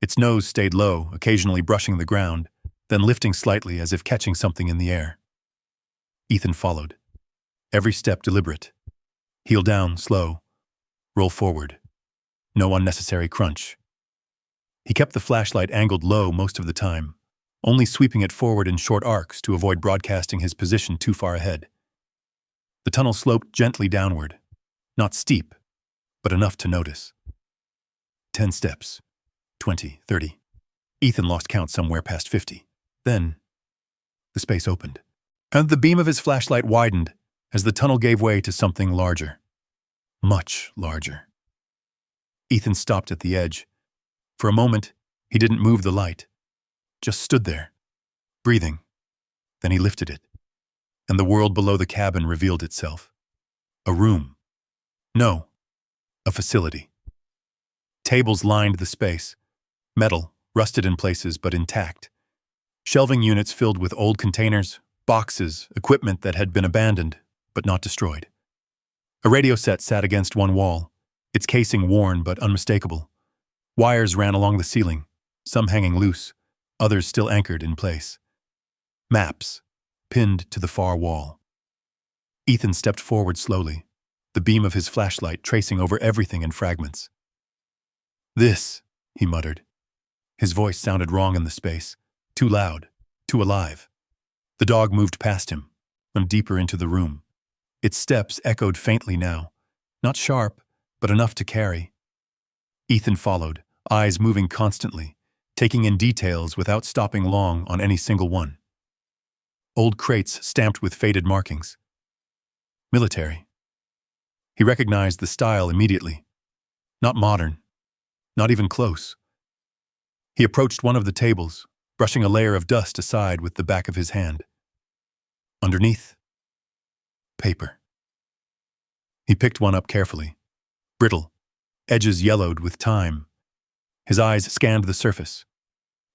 Its nose stayed low, occasionally brushing the ground, then lifting slightly as if catching something in the air. Ethan followed. Every step deliberate. Heel down, slow. Roll forward. No unnecessary crunch. He kept the flashlight angled low most of the time, only sweeping it forward in short arcs to avoid broadcasting his position too far ahead. The tunnel sloped gently downward, not steep, but enough to notice. 10 steps, 20, 30. Ethan lost count somewhere past 50. Then, the space opened, and the beam of his flashlight widened as the tunnel gave way to something larger. Much larger. Ethan stopped at the edge. For a moment, he didn't move the light, just stood there, breathing. Then he lifted it, and the world below the cabin revealed itself. A room. No, a facility. Tables lined the space, metal, rusted in places but intact. Shelving units filled with old containers, boxes, equipment that had been abandoned but not destroyed. A radio set sat against one wall, its casing worn but unmistakable. Wires ran along the ceiling, some hanging loose, others still anchored in place. Maps, pinned to the far wall. Ethan stepped forward slowly, the beam of his flashlight tracing over everything in fragments. "This," he muttered. His voice sounded wrong in the space, too loud, too alive. The dog moved past him, and deeper into the room. Its steps echoed faintly now, not sharp, but enough to carry. Ethan followed, eyes moving constantly, taking in details without stopping long on any single one. Old crates stamped with faded markings. Military. He recognized the style immediately. Not modern, not even close. He approached one of the tables, brushing a layer of dust aside with the back of his hand. Underneath, paper. He picked one up carefully. Brittle, edges yellowed with time. His eyes scanned the surface.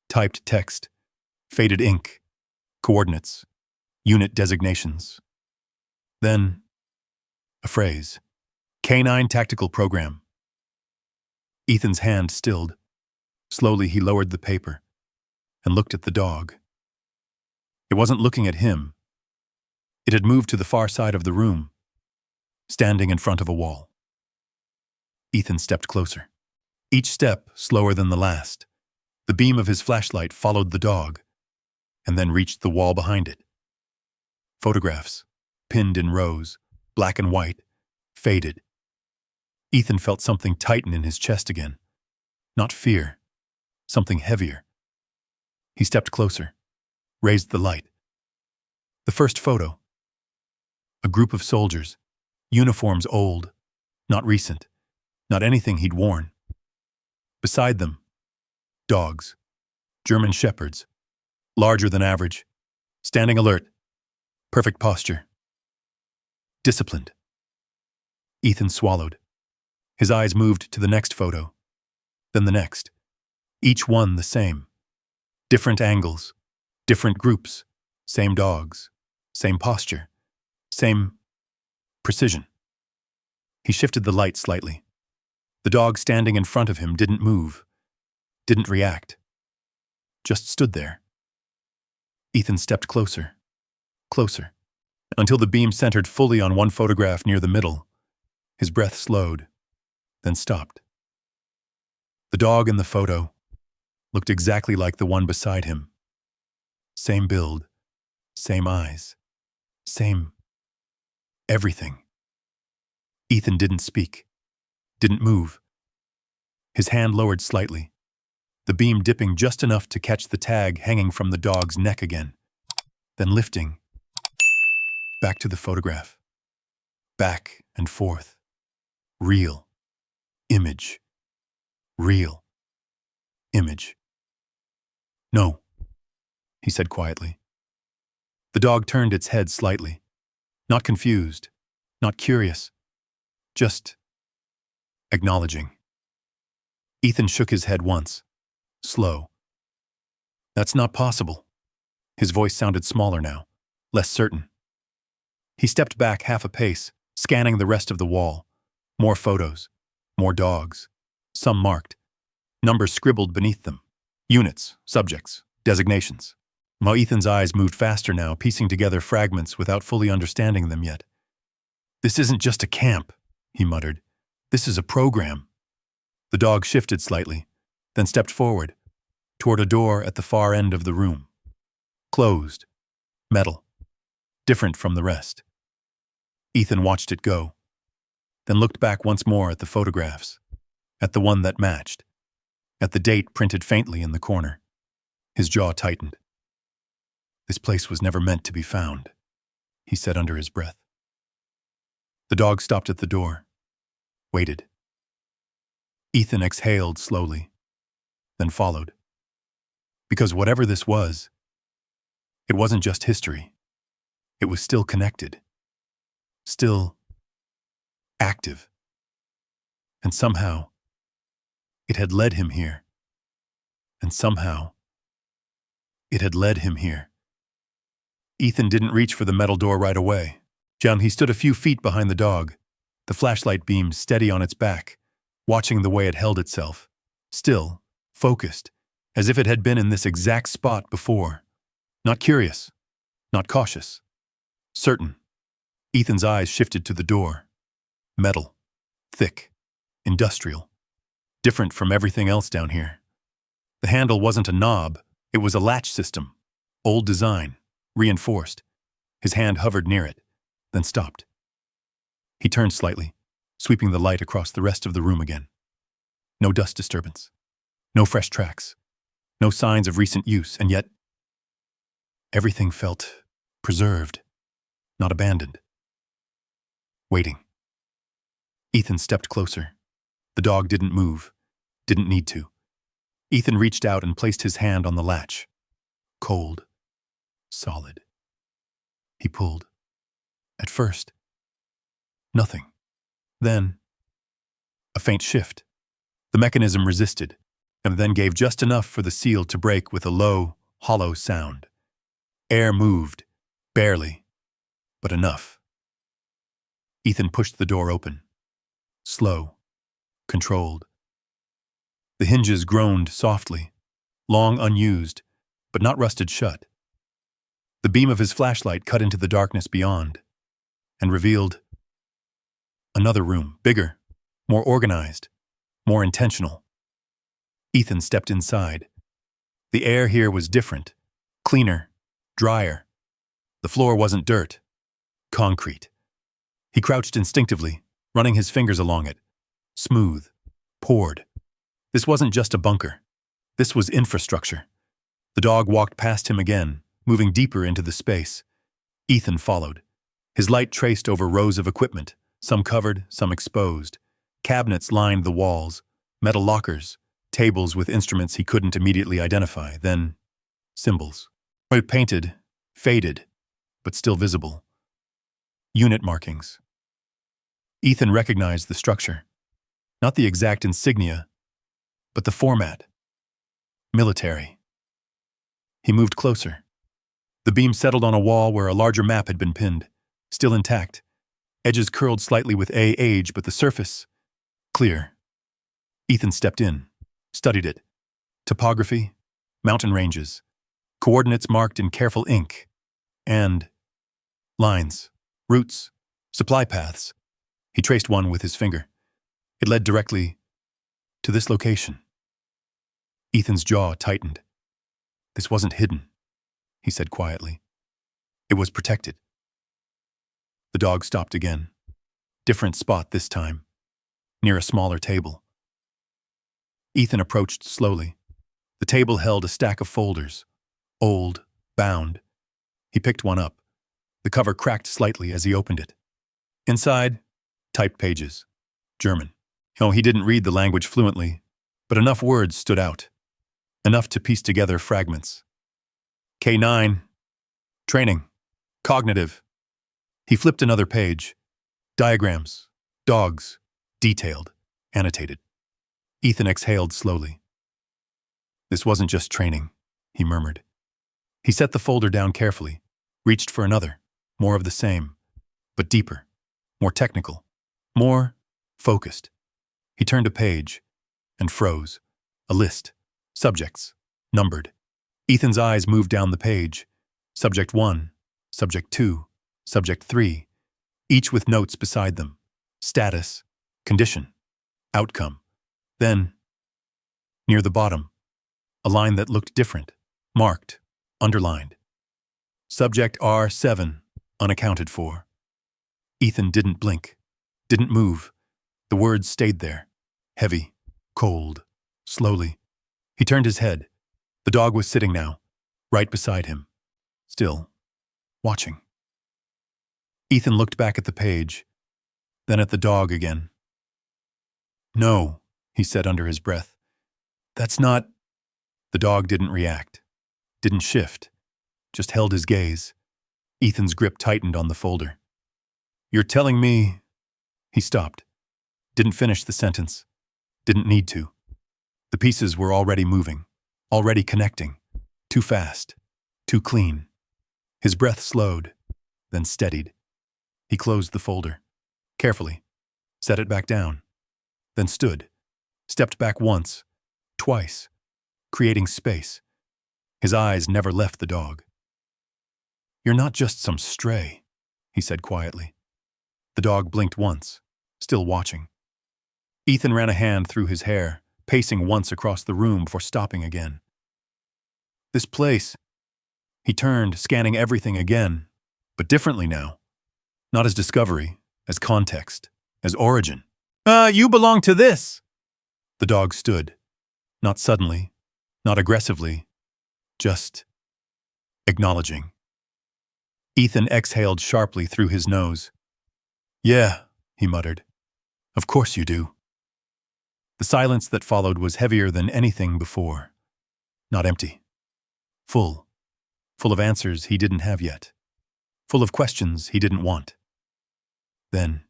Typed text, faded ink, coordinates, unit designations. Then, a phrase. Canine Tactical Program. Ethan's hand stilled. Slowly he lowered the paper and looked at the dog. It wasn't looking at him. It had moved to the far side of the room, standing in front of a wall. Ethan stepped closer, each step slower than the last. The beam of his flashlight followed the dog, and then reached the wall behind it. Photographs, pinned in rows, black and white, faded. Ethan felt something tighten in his chest again. Not fear, something heavier. He stepped closer, raised the light. The first photo. A group of soldiers, uniforms old, not recent, not anything he'd worn. Beside them, dogs, German shepherds, larger than average, standing alert, perfect posture. Disciplined. Ethan swallowed. His eyes moved to the next photo, then the next. Each one the same. Different angles, different groups, same dogs, same posture, same precision. He shifted the light slightly. The dog standing in front of him didn't move, didn't react, just stood there. Ethan stepped closer, closer, until the beam centered fully on one photograph near the middle. His breath slowed, then stopped. The dog in the photo looked exactly like the one beside him. Same build, same eyes, same everything. Ethan didn't speak, didn't move. His hand lowered slightly, the beam dipping just enough to catch the tag hanging from the dog's neck again, then lifting, back to the photograph, back and forth. Real, image, real, image. "No," he said quietly. The dog turned its head slightly, not confused, not curious, just acknowledging. Ethan shook his head once, slow, That's not possible. His voice sounded smaller now, less certain. He stepped back half a pace, scanning the rest of the wall. More photos, more dogs, some marked, numbers scribbled beneath them. Units, subjects, designations. Ethan's eyes moved faster now, piecing together fragments without fully understanding them yet. This isn't just a camp, he muttered. This is a program. The dog shifted slightly, then stepped forward, toward a door at the far end of the room. Closed. Metal. Different from the rest. Ethan watched it go, then looked back once more at the photographs, at the one that matched, at the date printed faintly in the corner. His jaw tightened. This place was never meant to be found, he said under his breath. The dog stopped at the door, waited. Ethan exhaled slowly, then followed. Because whatever this was, it wasn't just history. It was still connected, still active. And somehow, it had led him here. And somehow, it had led him here. Ethan didn't reach for the metal door right away. He stood a few feet behind the dog, the flashlight beam steady on its back, watching the way it held itself, still, focused, as if it had been in this exact spot before. Not curious, not cautious. Certain. Ethan's eyes shifted to the door. Metal. Thick. Industrial. Different from everything else down here. The handle wasn't a knob, it was a latch system. Old design. Reinforced. His hand hovered near it, then stopped. He turned slightly, sweeping the light across the rest of the room again. No dust disturbance. No fresh tracks. No signs of recent use, and yet everything felt preserved, not abandoned. Waiting. Ethan stepped closer. The dog didn't move, didn't need to. Ethan reached out and placed his hand on the latch. Cold. Solid. He pulled. At first, nothing. Then, a faint shift. The mechanism resisted, and then gave just enough for the seal to break with a low, hollow sound. Air moved, barely, but enough. Ethan pushed the door open. Slow, controlled. The hinges groaned softly, long unused, but not rusted shut. The beam of his flashlight cut into the darkness beyond, and revealed another room, bigger, more organized, more intentional. Ethan stepped inside. The air here was different, cleaner, drier. The floor wasn't dirt, concrete. He crouched instinctively, running his fingers along it. Smooth, poured. This wasn't just a bunker. This was infrastructure. The dog walked past him again, moving deeper into the space. Ethan followed. His light traced over rows of equipment, some covered, some exposed. Cabinets lined the walls, metal lockers, tables with instruments he couldn't immediately identify, then symbols. Painted, faded, but still visible. Unit markings. Ethan recognized the structure. Not the exact insignia, but the format. Military. He moved closer. The beam settled on a wall where a larger map had been pinned, still intact. Edges curled slightly with age, but the surface, clear. Ethan stepped in, studied it. Topography, mountain ranges, coordinates marked in careful ink, and lines, routes, supply paths. He traced one with his finger. It led directly to this location. Ethan's jaw tightened. This wasn't hidden, he said quietly. It was protected. The dog stopped again. Different spot this time, near a smaller table. Ethan approached slowly. The table held a stack of folders, old, bound. He picked one up. The cover cracked slightly as he opened it. Inside, typed pages. German. He didn't read the language fluently, but enough words stood out. Enough to piece together fragments. Canine. Training. Cognitive. He flipped another page. Diagrams. Dogs. Detailed. Annotated. Ethan exhaled slowly. This wasn't just training. he murmured. He set the folder down carefully, reached for another, more of the same, but deeper, more technical, more focused. He turned a page and froze. A list. Subjects. Numbered. Ethan's eyes moved down the page. Subject 1, Subject 2, Subject 3, each with notes beside them. Status, condition, outcome. Then, near the bottom, a line that looked different, marked, underlined. Subject R7, unaccounted for. Ethan didn't blink, didn't move. The words stayed there, heavy, cold, slowly. He turned his head. The dog was sitting now, right beside him, still, watching. Ethan looked back at the page, then at the dog again. "No," he said under his breath. "That's not—" The dog didn't react, didn't shift, just held his gaze. Ethan's grip tightened on the folder. "You're telling me—" He stopped, didn't finish the sentence, didn't need to. The pieces were already moving, already connecting, too fast, too clean. His breath slowed, then steadied. He closed the folder, carefully, set it back down, then stood, stepped back once, twice, creating space. His eyes never left the dog. "You're not just some stray," he said quietly. The dog blinked once, still watching. Ethan ran a hand through his hair, pacing once across the room before stopping again. "This place—" He turned, scanning everything again, but differently now. Not as discovery, as context, as origin. You belong to this!" The dog stood, not suddenly, not aggressively, just acknowledging. Ethan exhaled sharply through his nose. "Yeah," he muttered. "Of course you do." The silence that followed was heavier than anything before. Not empty. Full. Full of answers he didn't have yet. Full of questions he didn't want. Then,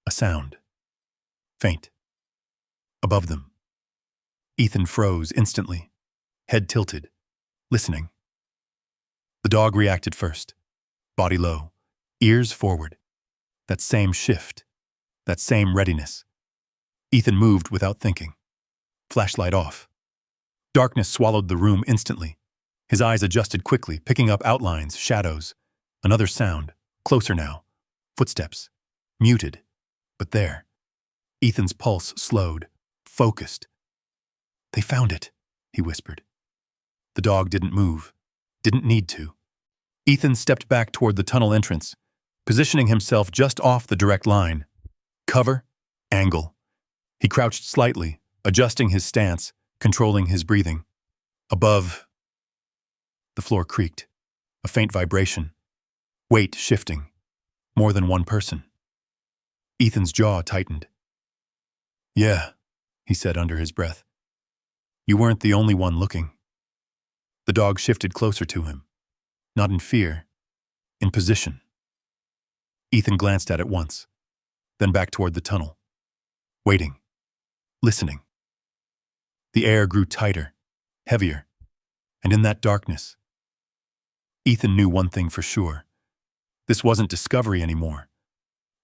a sound. Faint. Above them. Ethan froze instantly, head tilted, listening. The dog reacted first, body low, ears forward. That same shift, that same readiness. Ethan moved without thinking. Flashlight off. Darkness swallowed the room instantly. His eyes adjusted quickly, picking up outlines, shadows. Another sound, closer now. Footsteps. Muted, but there. Ethan's pulse slowed, focused. "They found it," he whispered. The dog didn't move, didn't need to. Ethan stepped back toward the tunnel entrance, positioning himself just off the direct line. Cover, angle. He crouched slightly, adjusting his stance, controlling his breathing. Above, the floor creaked, a faint vibration. Weight shifting. More than one person. Ethan's jaw tightened. "Yeah," he said under his breath. "You weren't the only one looking." The dog shifted closer to him. Not in fear, in position. Ethan glanced at it once, then back toward the tunnel. Waiting. Listening. The air grew tighter, heavier, and in that darkness, Ethan knew one thing for sure. This wasn't discovery anymore.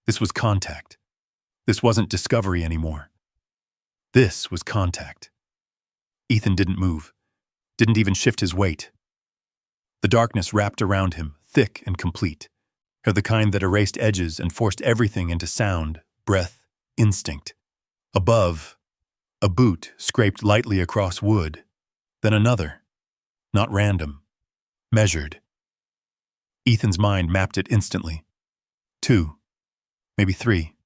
This was contact. This wasn't discovery anymore. This was contact. Ethan didn't move, didn't even shift his weight. The darkness wrapped around him, thick and complete, the kind that erased edges and forced everything into sound, breath, instinct. Above, a boot scraped lightly across wood, then another, not random, measured. Ethan's mind mapped it instantly. 2, maybe 3,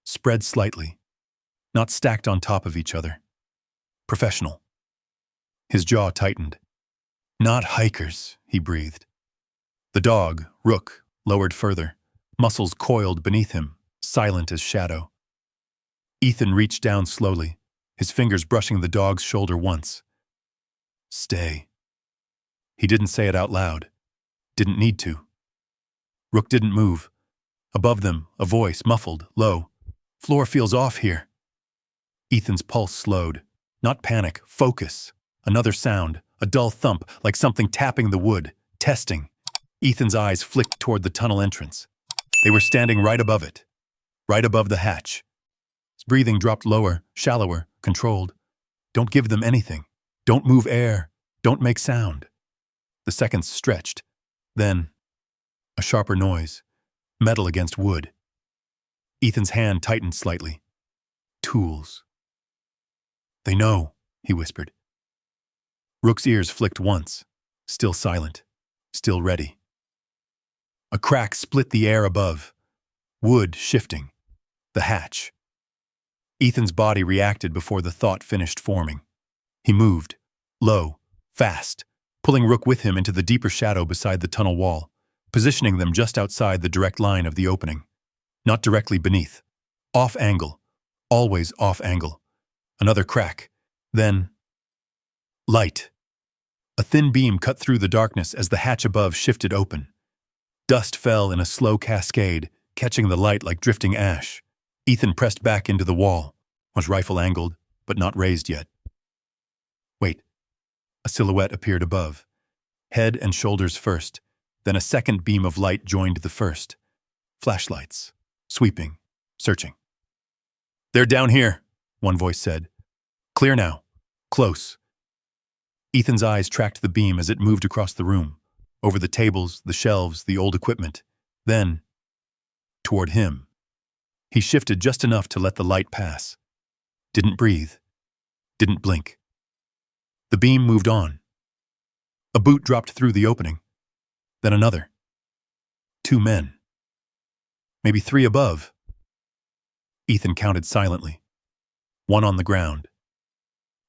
spread slightly, not stacked on top of each other. Professional. His jaw tightened. "Not hikers," he breathed. The dog, Rook, lowered further, muscles coiled beneath him, silent as shadow. Ethan reached down slowly, his fingers brushing the dog's shoulder once. "Stay." He didn't say it out loud. Didn't need to. Rook didn't move. Above them, a voice, muffled, low. "Floor feels off here." Ethan's pulse slowed. Not panic, focus. Another sound, A dull thump, like something tapping the wood, testing. Ethan's eyes flicked toward the tunnel entrance. They were standing right above it, right above the hatch. His breathing dropped lower, shallower, controlled. Don't give them anything. Don't move air. Don't make sound. The seconds stretched. Then, a sharper noise. Metal against wood. Ethan's hand tightened slightly. Tools. They know, he whispered. Rook's ears flicked once. Still silent. Still ready. A crack split the air above. Wood shifting. The hatch. Ethan's body reacted before the thought finished forming. He moved. Low. Fast. Pulling Rook with him into the deeper shadow beside the tunnel wall, positioning them just outside the direct line of the opening. Not directly beneath. Off angle. Always off angle. Another crack. Then... light. A thin beam cut through the darkness as the hatch above shifted open. Dust fell in a slow cascade, catching the light like drifting ash. Ethan pressed back into the wall, was rifle angled, but not raised yet. Wait. A silhouette appeared above. Head and shoulders first, then a second beam of light joined the first. Flashlights. Sweeping. Searching. They're down here, one voice said. Clear now. Close. Ethan's eyes tracked the beam as it moved across the room, over the tables, the shelves, the old equipment. Then, toward him. He shifted just enough to let the light pass. Didn't breathe. Didn't blink. The beam moved on. A boot dropped through the opening. Then another. 2 men. Maybe 3 above. Ethan counted silently. 1 on the ground.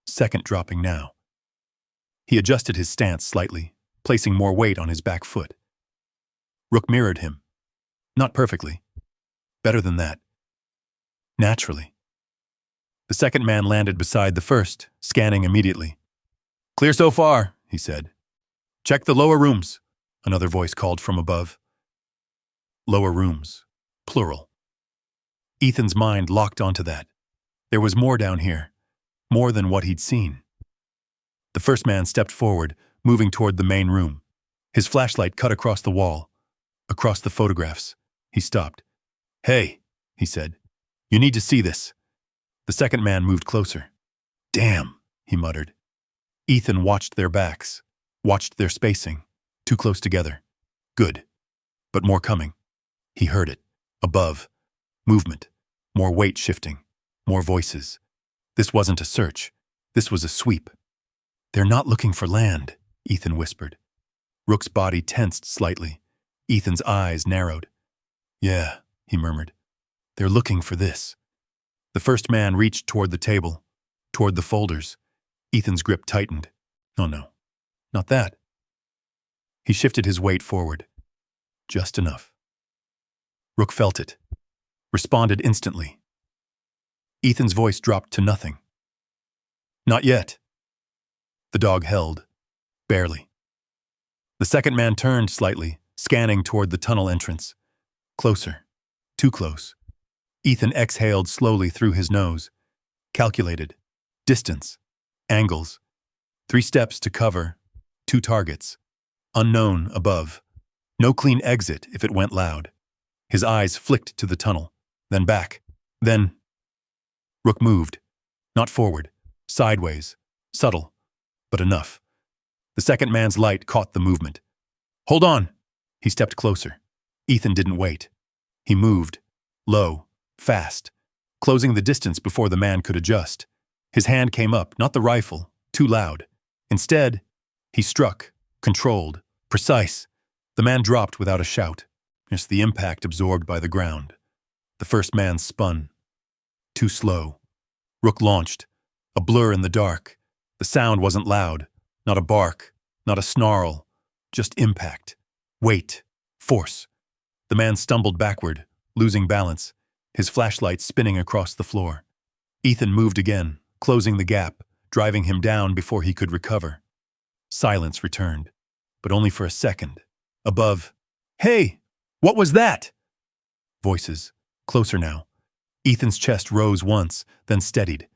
Second dropping now. He adjusted his stance slightly, placing more weight on his back foot. Rook mirrored him. Not perfectly. Better than that. Naturally. The second man landed beside the first, scanning immediately. Clear so far, he said. Check the lower rooms, another voice called from above. Lower rooms. Plural. Ethan's mind locked onto that. There was more down here. More than what he'd seen. The first man stepped forward, moving toward the main room. His flashlight cut across the wall. Across the photographs. He stopped. Hey, he said. You need to see this. The second man moved closer. Damn, he muttered. Ethan watched their backs. Watched their spacing. Too close together. Good. But more coming. He heard it. Above. Movement. More weight shifting. More voices. This wasn't a search. This was a sweep. They're not looking for land, Ethan whispered. Rook's body tensed slightly. Ethan's eyes narrowed. Yeah, he murmured. They're looking for this. The first man reached toward the table, toward the folders. Ethan's grip tightened. Oh no, not that. He shifted his weight forward. Just enough. Rook felt it. Responded instantly. Ethan's voice dropped to nothing. Not yet. The dog held. Barely. The second man turned slightly, scanning toward the tunnel entrance. Closer. Too close. Ethan exhaled slowly through his nose. Calculated. Distance. Angles. 3 steps to cover. 2 targets. Unknown above. No clean exit if it went loud. His eyes flicked to the tunnel. Then back. Then... Rook moved. Not forward. Sideways. Subtle. But enough. The second man's light caught the movement. Hold on! He stepped closer. Ethan didn't wait. He moved. Low. Fast. Closing the distance before the man could adjust. His hand came up, not the rifle. Too loud. Instead, he struck. Controlled. Precise. The man dropped without a shout. Just the impact absorbed by the ground. The first man spun. Too slow. Rook launched. A blur in the dark. The sound wasn't loud. Not a bark. Not a snarl. Just impact. Weight. Force. The man stumbled backward, losing balance, his flashlight spinning across the floor. Ethan moved again, closing the gap, driving him down before he could recover. Silence returned, but only for a second. Above, "Hey! What was that?" Voices, closer now. Ethan's chest rose once, then steadied.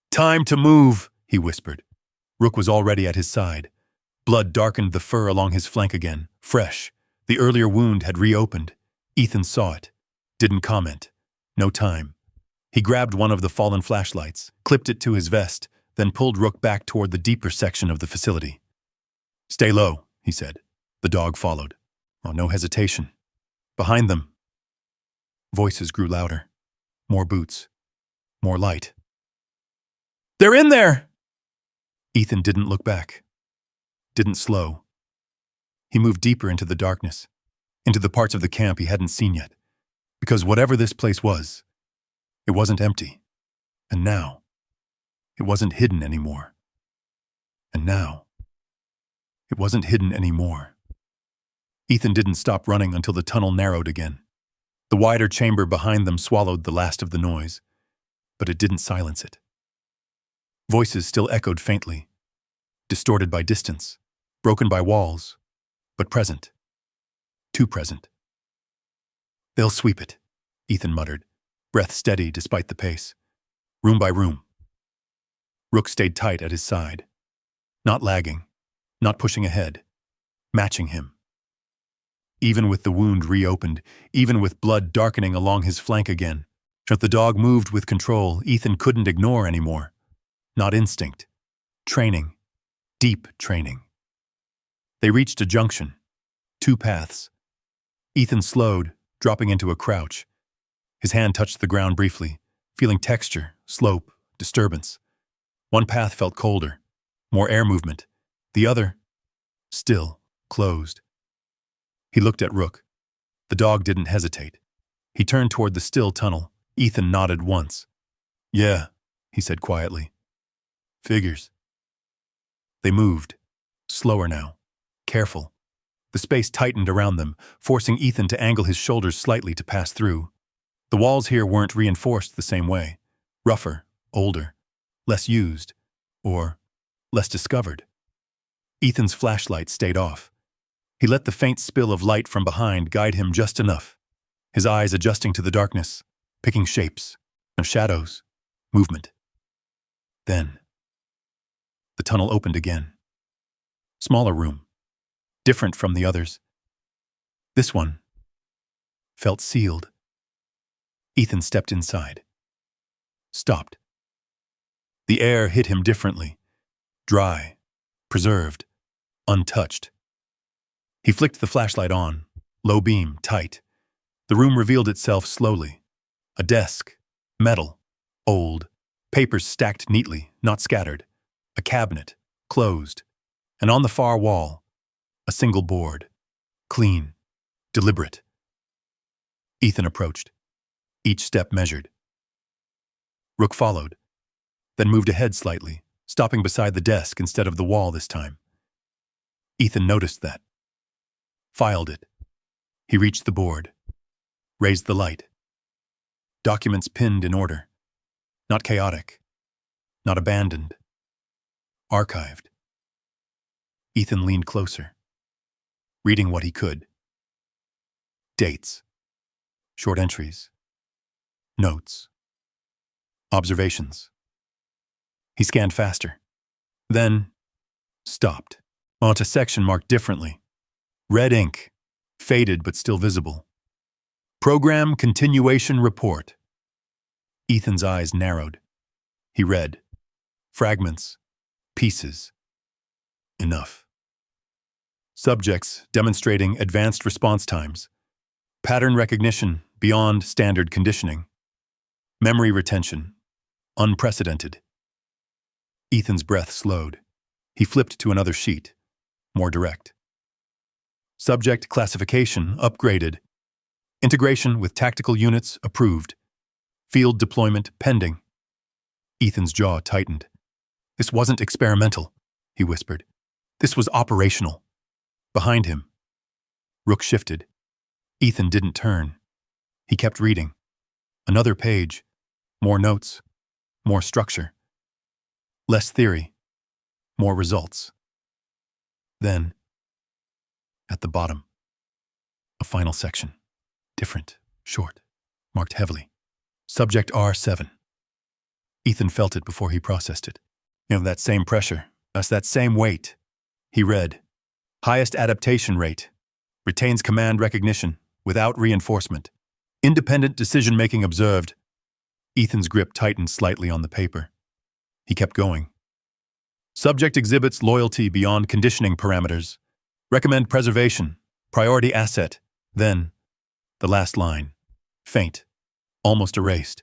"Time to move," he whispered. Rook was already at his side. Blood darkened the fur along his flank again, fresh. The earlier wound had reopened. Ethan saw it. Didn't comment. No time. He grabbed one of the fallen flashlights, clipped it to his vest, then pulled Rook back toward the deeper section of the facility. "Stay low," he said. The dog followed. Oh, no hesitation. Behind them. Voices grew louder. More boots. More light. "They're in there!" Ethan didn't look back. Didn't slow. He moved deeper into the darkness, into the parts of the camp he hadn't seen yet. Because whatever this place was, it wasn't empty. And now, it wasn't hidden anymore. And now, it wasn't hidden anymore. Ethan didn't stop running until the tunnel narrowed again. The wider chamber behind them swallowed the last of the noise, but it didn't silence it. Voices still echoed faintly, distorted by distance, broken by walls, but present. Too present. "They'll sweep it," Ethan muttered, breath steady despite the pace. Room by room. Rook stayed tight at his side. Not lagging, not pushing ahead, matching him. Even with the wound reopened, even with blood darkening along his flank again, if the dog moved with control, Ethan couldn't ignore anymore. Not instinct. Training. Deep training. They reached a junction. 2 paths. Ethan slowed, dropping into a crouch. His hand touched the ground briefly, feeling texture, slope, disturbance. One path felt colder, more air movement. The other, still, closed. He looked at Rook. The dog didn't hesitate. He turned toward the still tunnel. Ethan nodded once. "Yeah," he said quietly. "Figures." They moved. Slower now. Careful. The space tightened around them, forcing Ethan to angle his shoulders slightly to pass through. The walls here weren't reinforced the same way. Rougher, older, less used, or less discovered. Ethan's flashlight stayed off. He let the faint spill of light from behind guide him just enough, his eyes adjusting to the darkness, picking shapes, shadows, movement. Then, the tunnel opened again. Smaller room, different from the others. This one felt sealed. Ethan stepped inside. Stopped. The air hit him differently. Dry, preserved, untouched. He flicked the flashlight on, low beam, tight. The room revealed itself slowly. A desk, metal, old, papers stacked neatly, not scattered. A cabinet, closed. And on the far wall, a single board, clean, deliberate. Ethan approached, each step measured. Rook followed, then moved ahead slightly, stopping beside the desk instead of the wall this time. Ethan noticed that. Filed it. He reached the board, raised the light. Documents pinned in order. Not chaotic, not abandoned. Archived. Ethan leaned closer, reading what he could. Dates. Short entries. Notes. Observations. He scanned faster. Then stopped. Onto a section marked differently. Red ink. Faded but still visible. Program Continuation Report. Ethan's eyes narrowed. He read. Fragments. Pieces. Enough. Subjects demonstrating advanced response times. Pattern recognition beyond standard conditioning. Memory retention. Unprecedented. Ethan's breath slowed. He flipped to another sheet. More direct. Subject classification upgraded. Integration with tactical units approved. Field deployment pending. Ethan's jaw tightened. This wasn't experimental, he whispered. This was operational. Behind him. Rook shifted. Ethan didn't turn. He kept reading. Another page. More notes. More structure. Less theory. More results. Then, at the bottom, a final section. Different, short, marked heavily. Subject R7. Ethan felt it before he processed it. That same pressure, that same weight. He read, highest adaptation rate, retains command recognition, without reinforcement. Independent decision-making observed. Ethan's grip tightened slightly on the paper. He kept going. Subject exhibits loyalty beyond conditioning parameters. Recommend preservation. Priority asset. Then, the last line. Faint. Almost erased.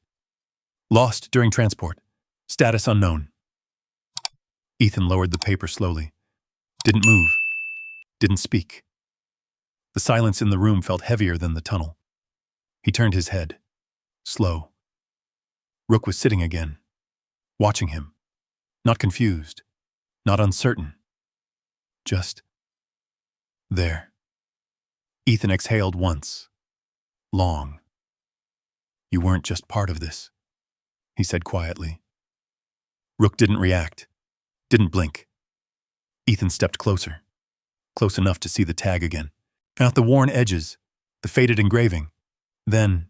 Lost during transport. Status unknown. Ethan lowered the paper slowly. Didn't move. Didn't speak. The silence in the room felt heavier than the tunnel. He turned his head. Slow. Rook was sitting again, watching him. Not confused. Not uncertain. Just there. Ethan exhaled once. Long. You weren't just part of this, he said quietly. Rook didn't react. Didn't blink. Ethan stepped closer. Close enough to see the tag again. Out the worn edges, the faded engraving. Then,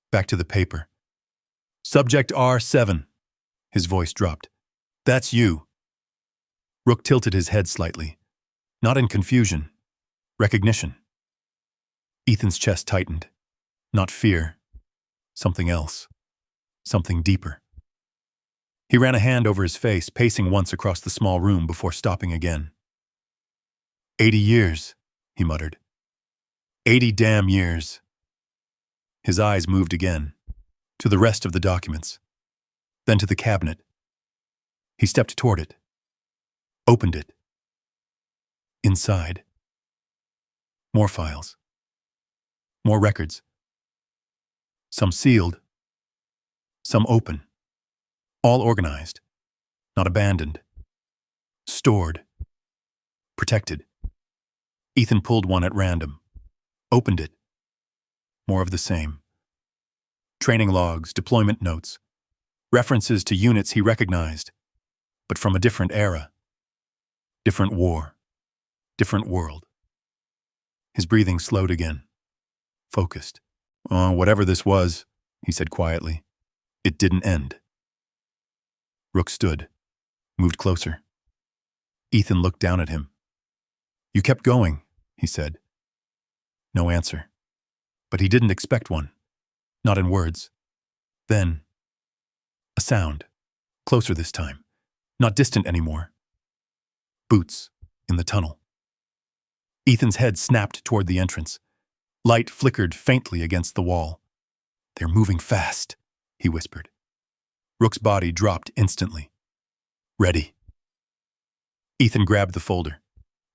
back to the paper. Subject R7. His voice dropped. That's you. Rook tilted his head slightly. Not in confusion. Recognition. Ethan's chest tightened. Not fear. Something else. Something deeper. He ran a hand over his face, pacing once across the small room before stopping again. 80 years, he muttered. 80 damn years. His eyes moved again, to the rest of the documents, then to the cabinet. He stepped toward it, opened it. Inside. More files. More records. Some sealed. Some open. All organized. Not abandoned. Stored. Protected. Ethan pulled one at random. Opened it. More of the same. Training logs, deployment notes. References to units he recognized, but from a different era. Different war. Different world. His breathing slowed again. Focused. Whatever this was, he said quietly, it didn't end. Rook stood, moved closer. Ethan looked down at him. You kept going, he said. No answer. But he didn't expect one. Not in words. Then, a sound. Closer this time. Not distant anymore. Boots in the tunnel. Ethan's head snapped toward the entrance. Light flickered faintly against the wall. They're moving fast, he whispered. Rook's body dropped instantly. Ready. Ethan grabbed the folder,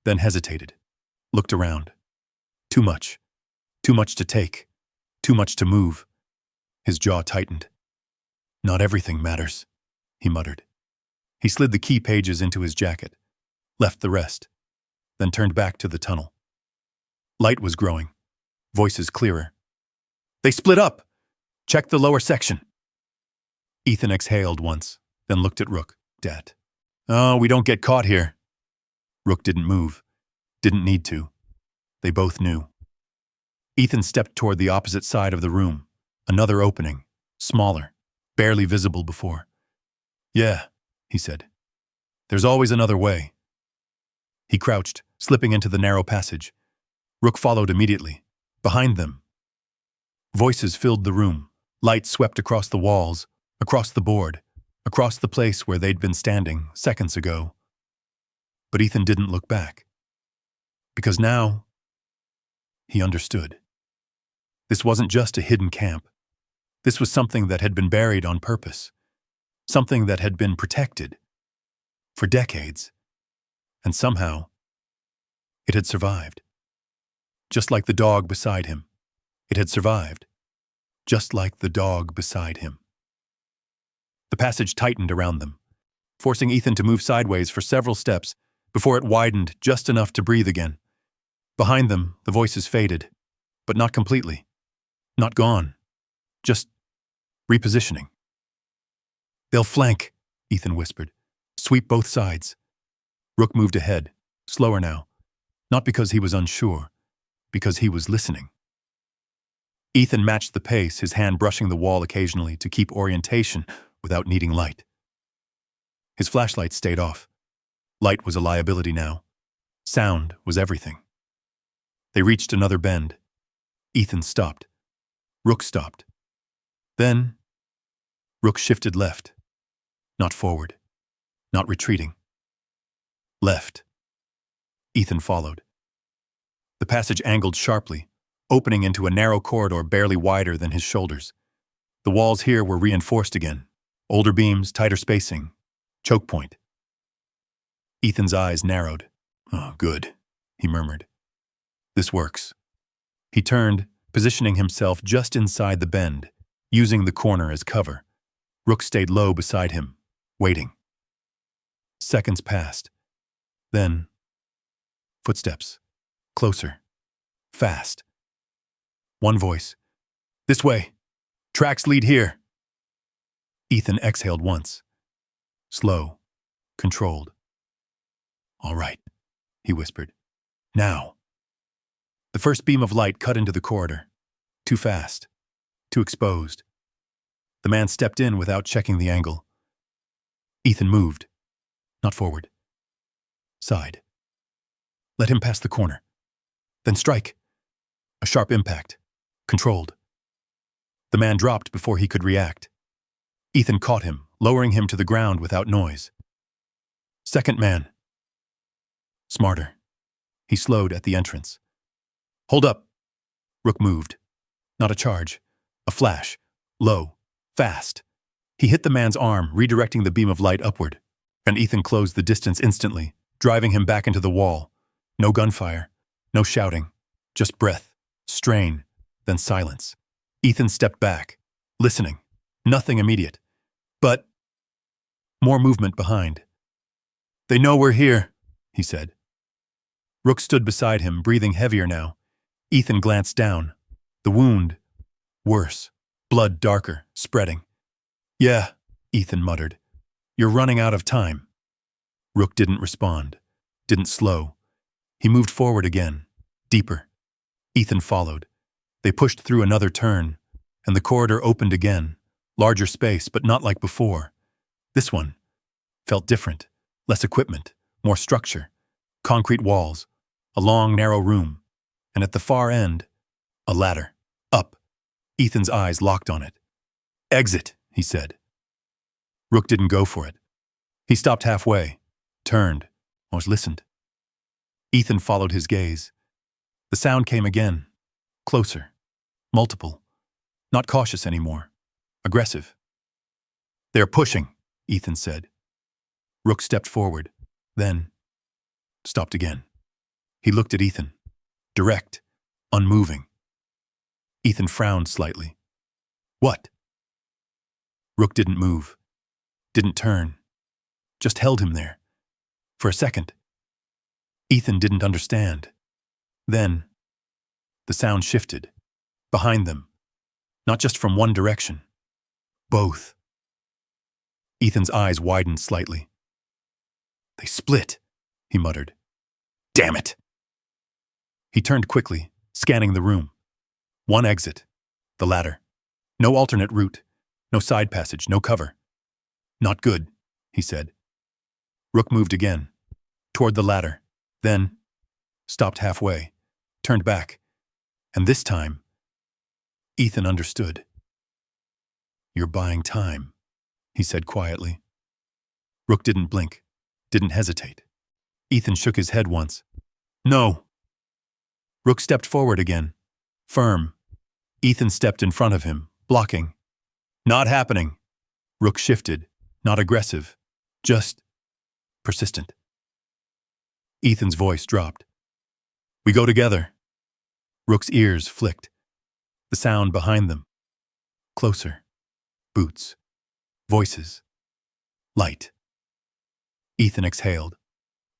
then hesitated, looked around. Too much. Too much to take. Too much to move. His jaw tightened. Not everything matters, he muttered. He slid the key pages into his jacket, left the rest, then turned back to the tunnel. Light was growing, voices clearer. They split up! Check the lower section. Ethan exhaled once, then looked at Rook. Dad. Oh, we don't get caught here. Rook didn't move. Didn't need to. They both knew. Ethan stepped toward the opposite side of the room. Another opening, smaller, barely visible before. Yeah, he said. There's always another way. He crouched, slipping into the narrow passage. Rook followed immediately. Behind them. Voices filled the room. Light swept across the walls, across the board, across the place where they'd been standing seconds ago. But Ethan didn't look back. Because now, he understood. This wasn't just a hidden camp. This was something that had been buried on purpose. Something that had been protected. For decades. And somehow, it had survived. Just like the dog beside him. It had survived. Just like the dog beside him. The passage tightened around them, forcing Ethan to move sideways for several steps before it widened just enough to breathe again. Behind them, the voices faded, but not completely. Not gone. Just repositioning. They'll flank, Ethan whispered. Sweep both sides. Rook moved ahead, slower now. Not because he was unsure, because he was listening. Ethan matched the pace, his hand brushing the wall occasionally to keep orientation without needing light. His flashlight stayed off. Light was a liability now. Sound was everything. They reached another bend. Ethan stopped. Rook stopped. Then, Rook shifted left. Not forward. Not retreating. Left. Ethan followed. The passage angled sharply, opening into a narrow corridor barely wider than his shoulders. The walls here were reinforced again. Older beams, tighter spacing. Choke point. Ethan's eyes narrowed. "Oh, good," he murmured. "This works." He turned, positioning himself just inside the bend, using the corner as cover. Rook stayed low beside him, waiting. Seconds passed. Then, footsteps. Closer. Fast. One voice. "This way. Tracks lead here." Ethan exhaled once. Slow. Controlled. "All right," he whispered. "Now." The first beam of light cut into the corridor. Too fast. Too exposed. The man stepped in without checking the angle. Ethan moved. Not forward. Side. Let him pass the corner. Then strike. A sharp impact. Controlled. The man dropped before he could react. Ethan caught him, lowering him to the ground without noise. Second man. Smarter. He slowed at the entrance. "Hold up." Rook moved. Not a charge. A flash. Low. Fast. He hit the man's arm, redirecting the beam of light upward, and Ethan closed the distance instantly, driving him back into the wall. No gunfire. No shouting. Just breath. Strain. Then silence. Ethan stepped back, listening. Nothing immediate. But more movement behind. "They know we're here," he said. Rook stood beside him, breathing heavier now. Ethan glanced down. The wound. Worse. Blood darker, spreading. "Yeah," Ethan muttered. "You're running out of time." Rook didn't respond. Didn't slow. He moved forward again. Deeper. Ethan followed. They pushed through another turn, and the corridor opened again. Larger space, but not like before. This one felt different. Less equipment. More structure. Concrete walls. A long, narrow room. And at the far end, a ladder. Up. Ethan's eyes locked on it. "Exit," he said. Rook didn't go for it. He stopped halfway, turned, or listened. Ethan followed his gaze. The sound came again. Closer. Multiple. Not cautious anymore. Aggressive. "They're pushing," Ethan said. Rook stepped forward, then stopped again. He looked at Ethan. Direct. Unmoving. Ethan frowned slightly. "What?" Rook didn't move. Didn't turn. Just held him there. For a second. Ethan didn't understand. Then, the sound shifted. Behind them. Not just from one direction. Both. Ethan's eyes widened slightly. "They split," he muttered. "Damn it!" He turned quickly, scanning the room. One exit. The ladder. No alternate route. No side passage. No cover. "Not good," he said. Rook moved again. Toward the ladder. Then stopped halfway. Turned back. And this time, Ethan understood. "You're buying time," he said quietly. Rook didn't blink. Didn't hesitate. Ethan shook his head once. "No." Rook stepped forward again. Firm. Ethan stepped in front of him, blocking. "Not happening." Rook shifted. Not aggressive. Just persistent. Ethan's voice dropped. "We go together." Rook's ears flicked. The sound behind them. Closer. Boots. Voices. Light. Ethan exhaled.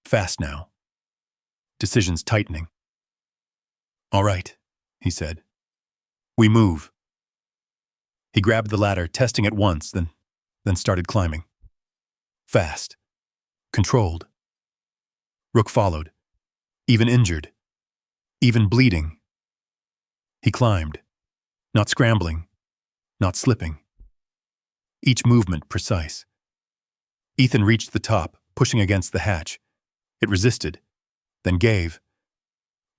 Fast now. Decisions tightening. "All right," he said. "We move." He grabbed the ladder, testing it once, then started climbing. Fast. Controlled. Rook followed. Even injured. Even bleeding. He climbed. Not scrambling. Not slipping. Each movement precise. Ethan reached the top, pushing against the hatch. It resisted, then gave.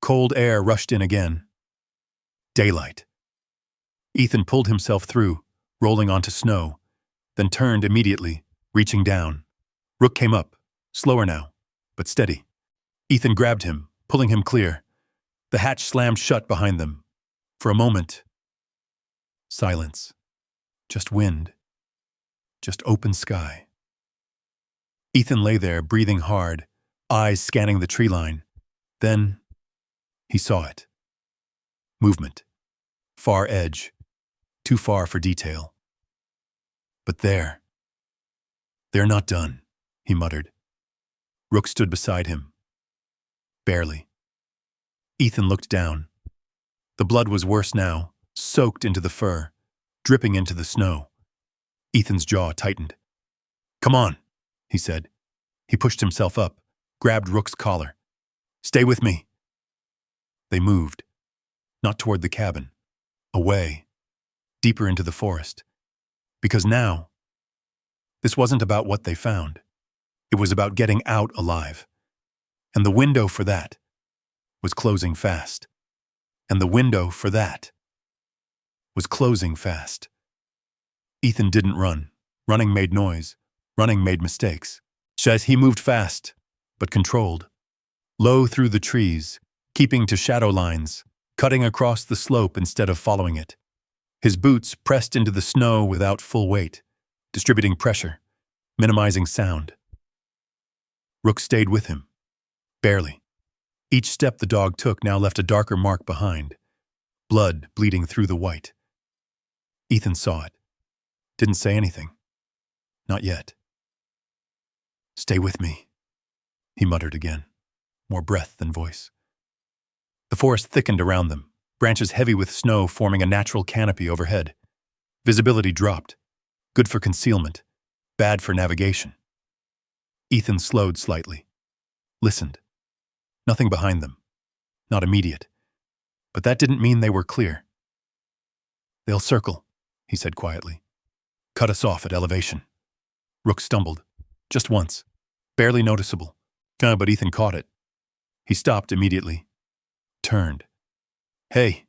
Cold air rushed in again. Daylight. Ethan pulled himself through, rolling onto snow, then turned immediately, reaching down. Rook came up, slower now, but steady. Ethan grabbed him, pulling him clear. The hatch slammed shut behind them. For a moment, silence. Just wind. Just open sky. Ethan lay there, breathing hard, eyes scanning the tree line. Then, he saw it. Movement. Far edge. Too far for detail. But there. They're not done, he muttered. Rook stood beside him. Barely. Ethan looked down. The blood was worse now, soaked into the fur, dripping into the snow. Ethan's jaw tightened. "Come on," he said. He pushed himself up, grabbed Rook's collar. "Stay with me." They moved. Not toward the cabin. Away. Deeper into the forest. Because now, this wasn't about what they found. It was about getting out alive. And the window for that was closing fast. And the window for that was closing fast. Ethan didn't run. Running made noise. Running made mistakes. He moved fast, but controlled. Low through the trees, keeping to shadow lines, cutting across the slope instead of following it. His boots pressed into the snow without full weight, distributing pressure, minimizing sound. Rook stayed with him. Barely. Each step the dog took now left a darker mark behind, blood bleeding through the white. Ethan saw it. Didn't say anything. Not yet. "Stay with me," he muttered again, more breath than voice. The forest thickened around them, branches heavy with snow forming a natural canopy overhead. Visibility dropped. Good for concealment, bad for navigation. Ethan slowed slightly. Listened. Nothing behind them. Not immediate. But that didn't mean they were clear. "They'll circle," he said quietly. "Cut us off at elevation." Rook stumbled. Just once. Barely noticeable. But Ethan caught it. He stopped immediately. Turned. "Hey."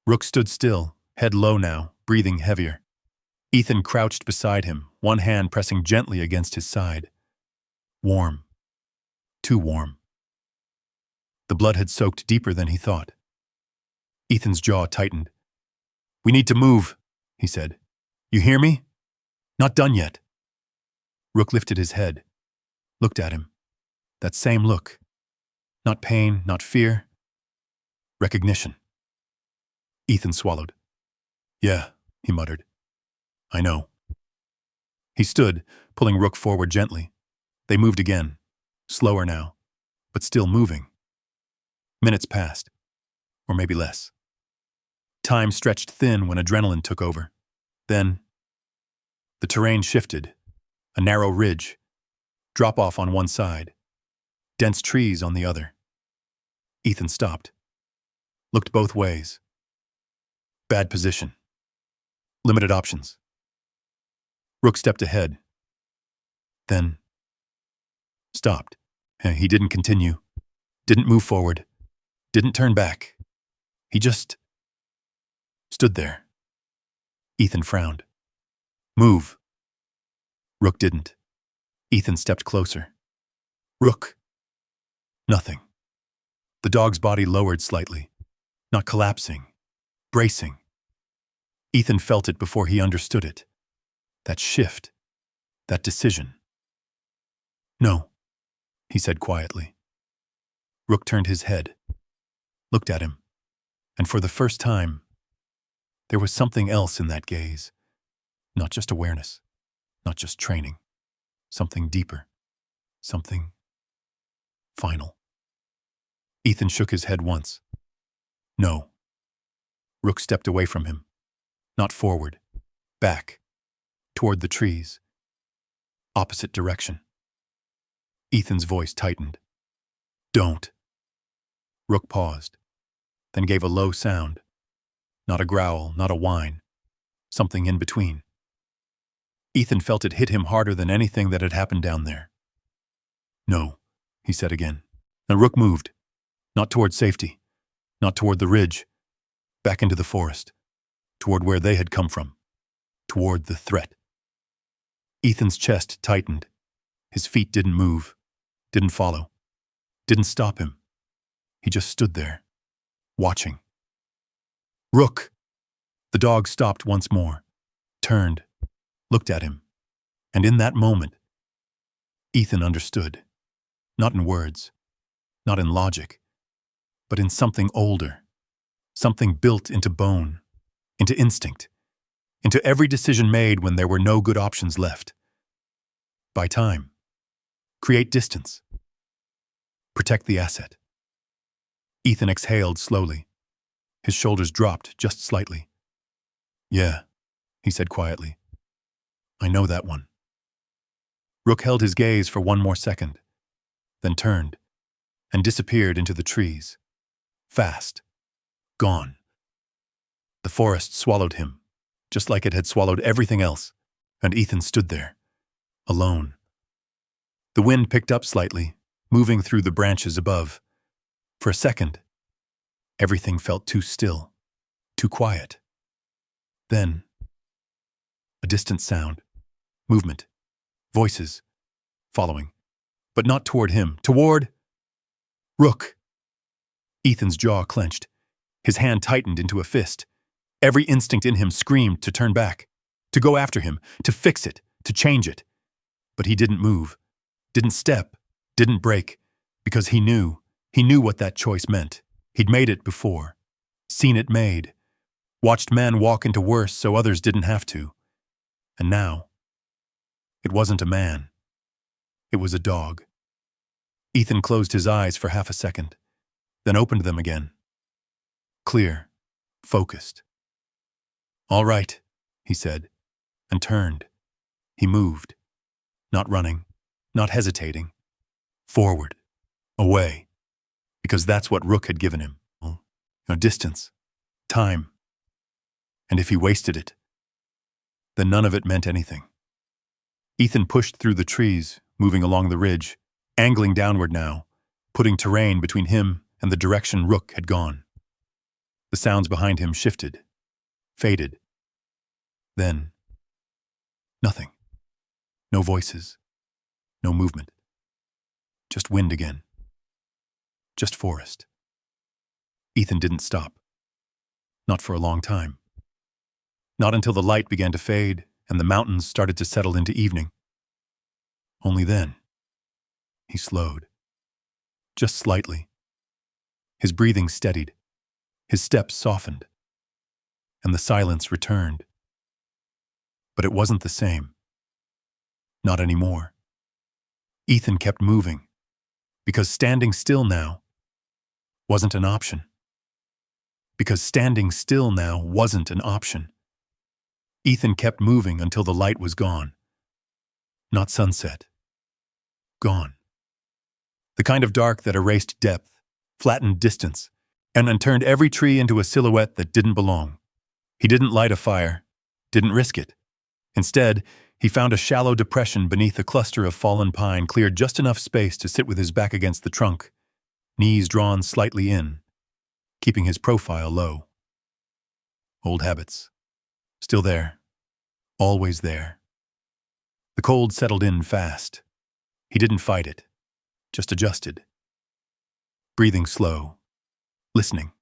Rook stood still, head low now, breathing heavier. Ethan crouched beside him, one hand pressing gently against his side. Warm. Too warm. The blood had soaked deeper than he thought. Ethan's jaw tightened. "We need to move," he said. "You hear me? Not done yet." Rook lifted his head, looked at him. That same look. Not pain, not fear. Recognition. Ethan swallowed. "Yeah," he muttered. "I know." He stood, pulling Rook forward gently. They moved again, slower now, but still moving. Minutes passed, or maybe less. Time stretched thin when adrenaline took over. Then, the terrain shifted. A narrow ridge, drop-off on one side, dense trees on the other. Ethan stopped, looked both ways. Bad position. Limited options. Rook stepped ahead, then stopped. He didn't continue, didn't move forward, didn't turn back. He just stood there. Ethan frowned. "Move." Rook didn't. Ethan stepped closer. "Rook." Nothing. The dog's body lowered slightly, not collapsing, bracing. Ethan felt it before he understood it. That shift, that decision. "No," he said quietly. Rook turned his head, looked at him, and for the first time, there was something else in that gaze. Not just awareness. Not just training. Something deeper. Something final. Ethan shook his head once. No. Rook stepped away from him. Not forward. Back. Toward the trees. Opposite direction. Ethan's voice tightened. "Don't." Rook paused, then gave a low sound. Not a growl, not a whine. Something in between. Ethan felt it hit him harder than anything that had happened down there. "No," he said again. And Rook moved, not toward safety, not toward the ridge, back into the forest, toward where they had come from, toward the threat. Ethan's chest tightened. His feet didn't move, didn't follow, didn't stop him. He just stood there, watching. Rook! The dog stopped once more, turned, looked at him, and in that moment, Ethan understood. Not in words, not in logic, but in something older, something built into bone, into instinct, into every decision made when there were no good options left. Buy time. Create distance. Protect the asset. Ethan exhaled slowly. His shoulders dropped just slightly. Yeah, he said quietly. I know that one. Rook held his gaze for one more second, then turned and disappeared into the trees. Fast. Gone. The forest swallowed him, just like it had swallowed everything else, and Ethan stood there, alone. The wind picked up slightly, moving through the branches above. For a second, everything felt too still, too quiet. Then, a distant sound, movement, voices, following, but not toward him, toward Rook. Ethan's jaw clenched. His hand tightened into a fist. Every instinct in him screamed to turn back, to go after him, to fix it, to change it. But he didn't move, didn't step, didn't break, because he knew what that choice meant. He'd made it before, seen it made, watched men walk into worse so others didn't have to. And now, it wasn't a man. It was a dog. Ethan closed his eyes for half a second, then opened them again. Clear, focused. All right, he said, and turned. He moved, not running, not hesitating. Forward, away, because that's what Rook had given him. Distance, time. And if he wasted it, then none of it meant anything. Ethan pushed through the trees, moving along the ridge, angling downward now, putting terrain between him and the direction Rook had gone. The sounds behind him shifted, faded. Then, nothing. No voices, no movement. Just wind again. Just forest. Ethan didn't stop. Not for a long time. Not until the light began to fade and the mountains started to settle into evening. Only then, he slowed. Just slightly. His breathing steadied. His steps softened. And the silence returned. But it wasn't the same. Not anymore. Ethan kept moving, because standing still now wasn't an option. Because standing still now wasn't an option. Ethan kept moving until the light was gone. Not sunset. Gone. The kind of dark that erased depth, flattened distance, and turned every tree into a silhouette that didn't belong. He didn't light a fire, didn't risk it. Instead, he found a shallow depression beneath a cluster of fallen pine, cleared just enough space to sit with his back against the trunk, knees drawn slightly in, keeping his profile low. Old habits. Still there. Always there. The cold settled in fast. He didn't fight it, just adjusted. Breathing slow. Listening.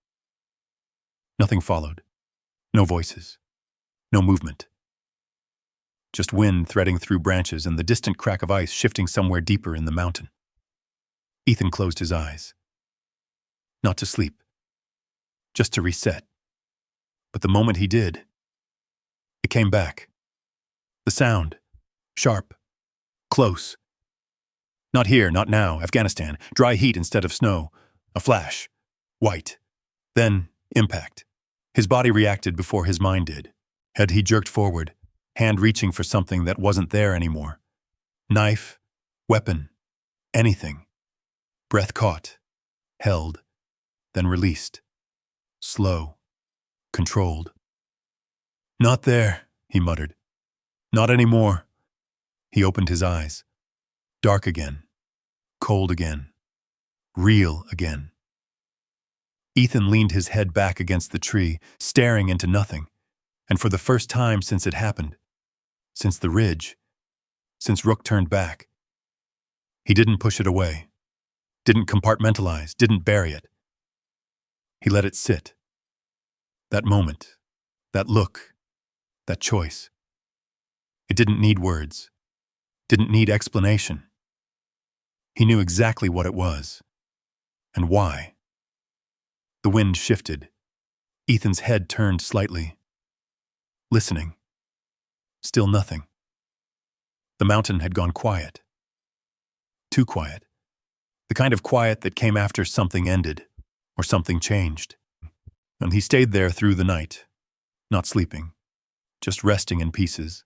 Nothing followed. No voices. No movement. Just wind threading through branches and the distant crack of ice shifting somewhere deeper in the mountain. Ethan closed his eyes. Not to sleep. Just to reset. But the moment he did, it came back. The sound. Sharp. Close. Not here, not now, Afghanistan. Dry heat instead of snow. A flash. White. Then, impact. His body reacted before his mind did. Head he jerked forward, hand reaching for something that wasn't there anymore. Knife, weapon, anything. Breath caught, held, then released. Slow, controlled. Not there, he muttered. Not anymore. He opened his eyes. Dark again. Cold again. real again. Ethan leaned his head back against the tree, staring into nothing, and for the first time since it happened, since the ridge, since Rook turned back, he didn't push it away, didn't compartmentalize, didn't bury it. He let it sit. That moment, that look, that choice. It didn't need words, didn't need explanation. He knew exactly what it was, and why. The wind shifted. Ethan's head turned slightly. Listening. Still nothing. The mountain had gone quiet. Too quiet. The kind of quiet that came after something ended, or something changed. And he stayed there through the night, not sleeping, just resting in pieces.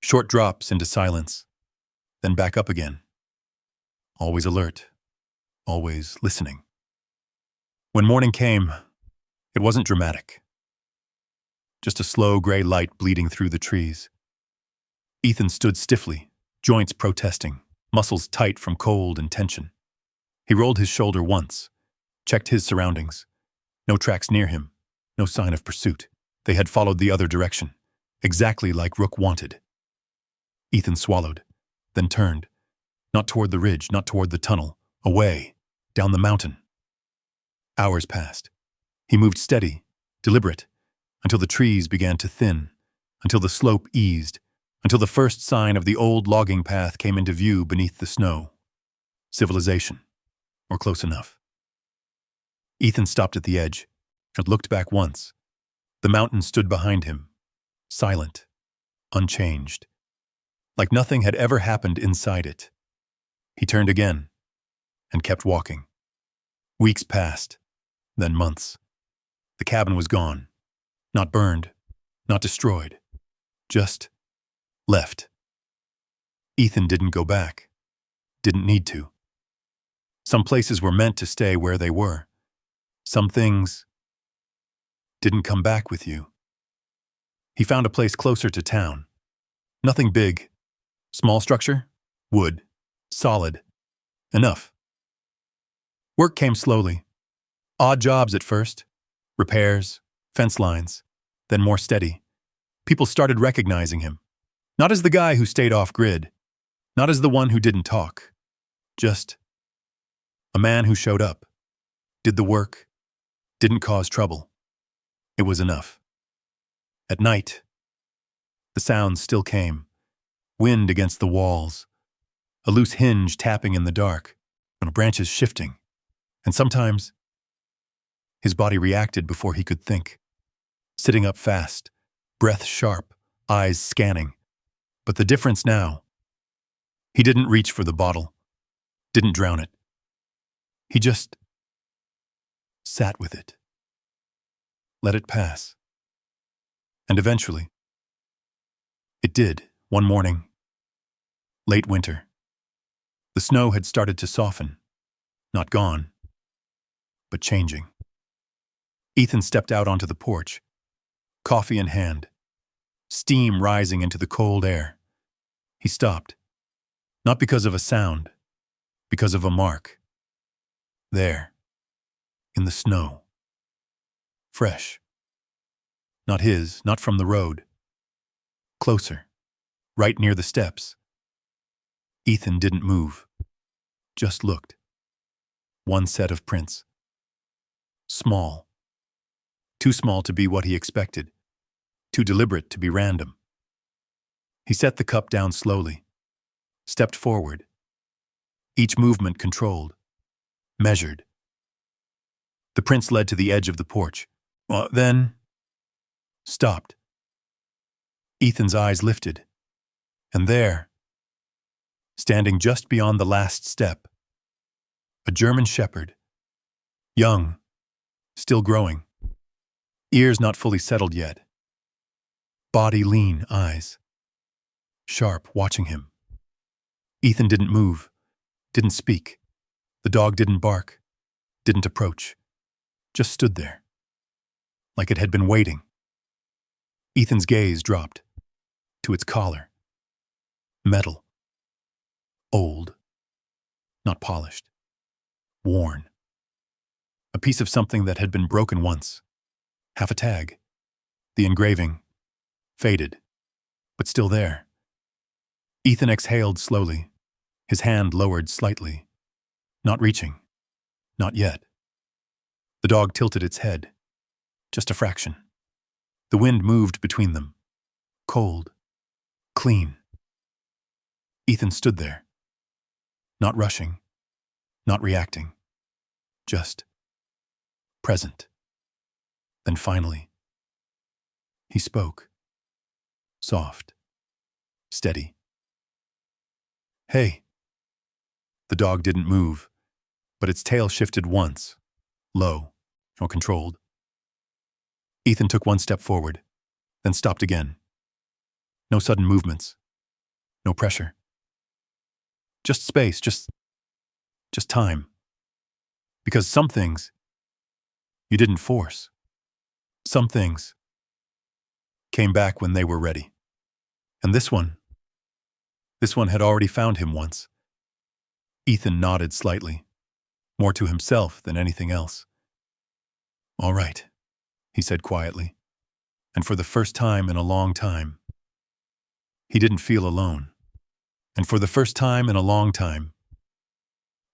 Short drops into silence, then back up again. Always alert, always listening. When morning came, it wasn't dramatic. Just a slow gray light bleeding through the trees. Ethan stood stiffly, joints protesting, muscles tight from cold and tension. He rolled his shoulder once, checked his surroundings. No tracks near him, no sign of pursuit. They had followed the other direction, exactly like Rook wanted. Ethan swallowed, then turned, not toward the ridge, not toward the tunnel, away, down the mountain. Hours passed. He moved steady, deliberate, until the trees began to thin, until the slope eased, until the first sign of the old logging path came into view beneath the snow. Civilization, or close enough. Ethan stopped at the edge and looked back once. The mountain stood behind him, silent, unchanged, like nothing had ever happened inside it. He turned again and kept walking. Weeks passed, then months. The cabin was gone, not burned, not destroyed, just left. Ethan didn't go back, didn't need to. Some places were meant to stay where they were. Some things didn't come back with you. He found a place closer to town. Nothing big. Small structure, wood, solid, enough. Work came slowly. Odd jobs at first. Repairs, fence lines, then more steady. People started recognizing him. Not as the guy who stayed off-grid. Not as the one who didn't talk. Just a man who showed up, did the work, didn't cause trouble. It was enough. At night, the sounds still came. Wind against the walls, a loose hinge tapping in the dark, branches shifting, and sometimes his body reacted before he could think. Sitting up fast, breath sharp, eyes scanning. But the difference now, he didn't reach for the bottle, didn't drown it. He just sat with it, let it pass. And eventually, it did, one morning, late winter. The snow had started to soften, not gone, but changing. Ethan stepped out onto the porch, coffee in hand, steam rising into the cold air. He stopped, not because of a sound, because of a mark. There, in the snow. Fresh. Not his, not from the road. Closer, right near the steps. Ethan didn't move, just looked. One set of prints. Small. Too small to be what he expected. Too deliberate to be random. He set the cup down slowly, stepped forward. Each movement controlled, measured. The prints led to the edge of the porch, then stopped. Ethan's eyes lifted, and there, standing just beyond the last step, a German shepherd, young, still growing, ears not fully settled yet, body lean, eyes sharp, watching him. Ethan didn't move, didn't speak. The dog didn't bark, didn't approach, just stood there, like it had been waiting. Ethan's gaze dropped to its collar. Metal. Old. Not polished. worn. A piece of something that had been broken once. Half a tag. The engraving. Faded. But still there. Ethan exhaled slowly, his hand lowered slightly. Not reaching. Not yet. The dog tilted its head. Just a fraction. The wind moved between them. Cold. Clean. Ethan stood there. Not rushing. Not reacting. Just present. Then finally, he spoke. Soft. Steady. Hey. The dog didn't move, but its tail shifted once, low or controlled. Ethan took one step forward, then stopped again. No sudden movements. No pressure. Just space, just time. Because some things you didn't force. Some things came back when they were ready. And this one had already found him once. Ethan nodded slightly, more to himself than anything else. All right, he said quietly. And for the first time in a long time, he didn't feel alone. And for the first time in a long time,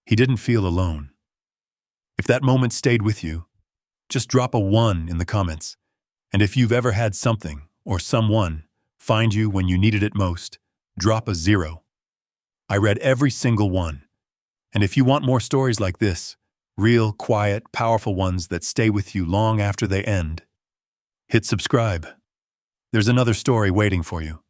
he didn't feel alone. If that moment stayed with you, just drop a 1 in the comments. And if you've ever had something or someone find you when you needed it most, drop a 0. I read every single one. And if you want more stories like this, real, quiet, powerful ones that stay with you long after they end, hit subscribe. There's another story waiting for you.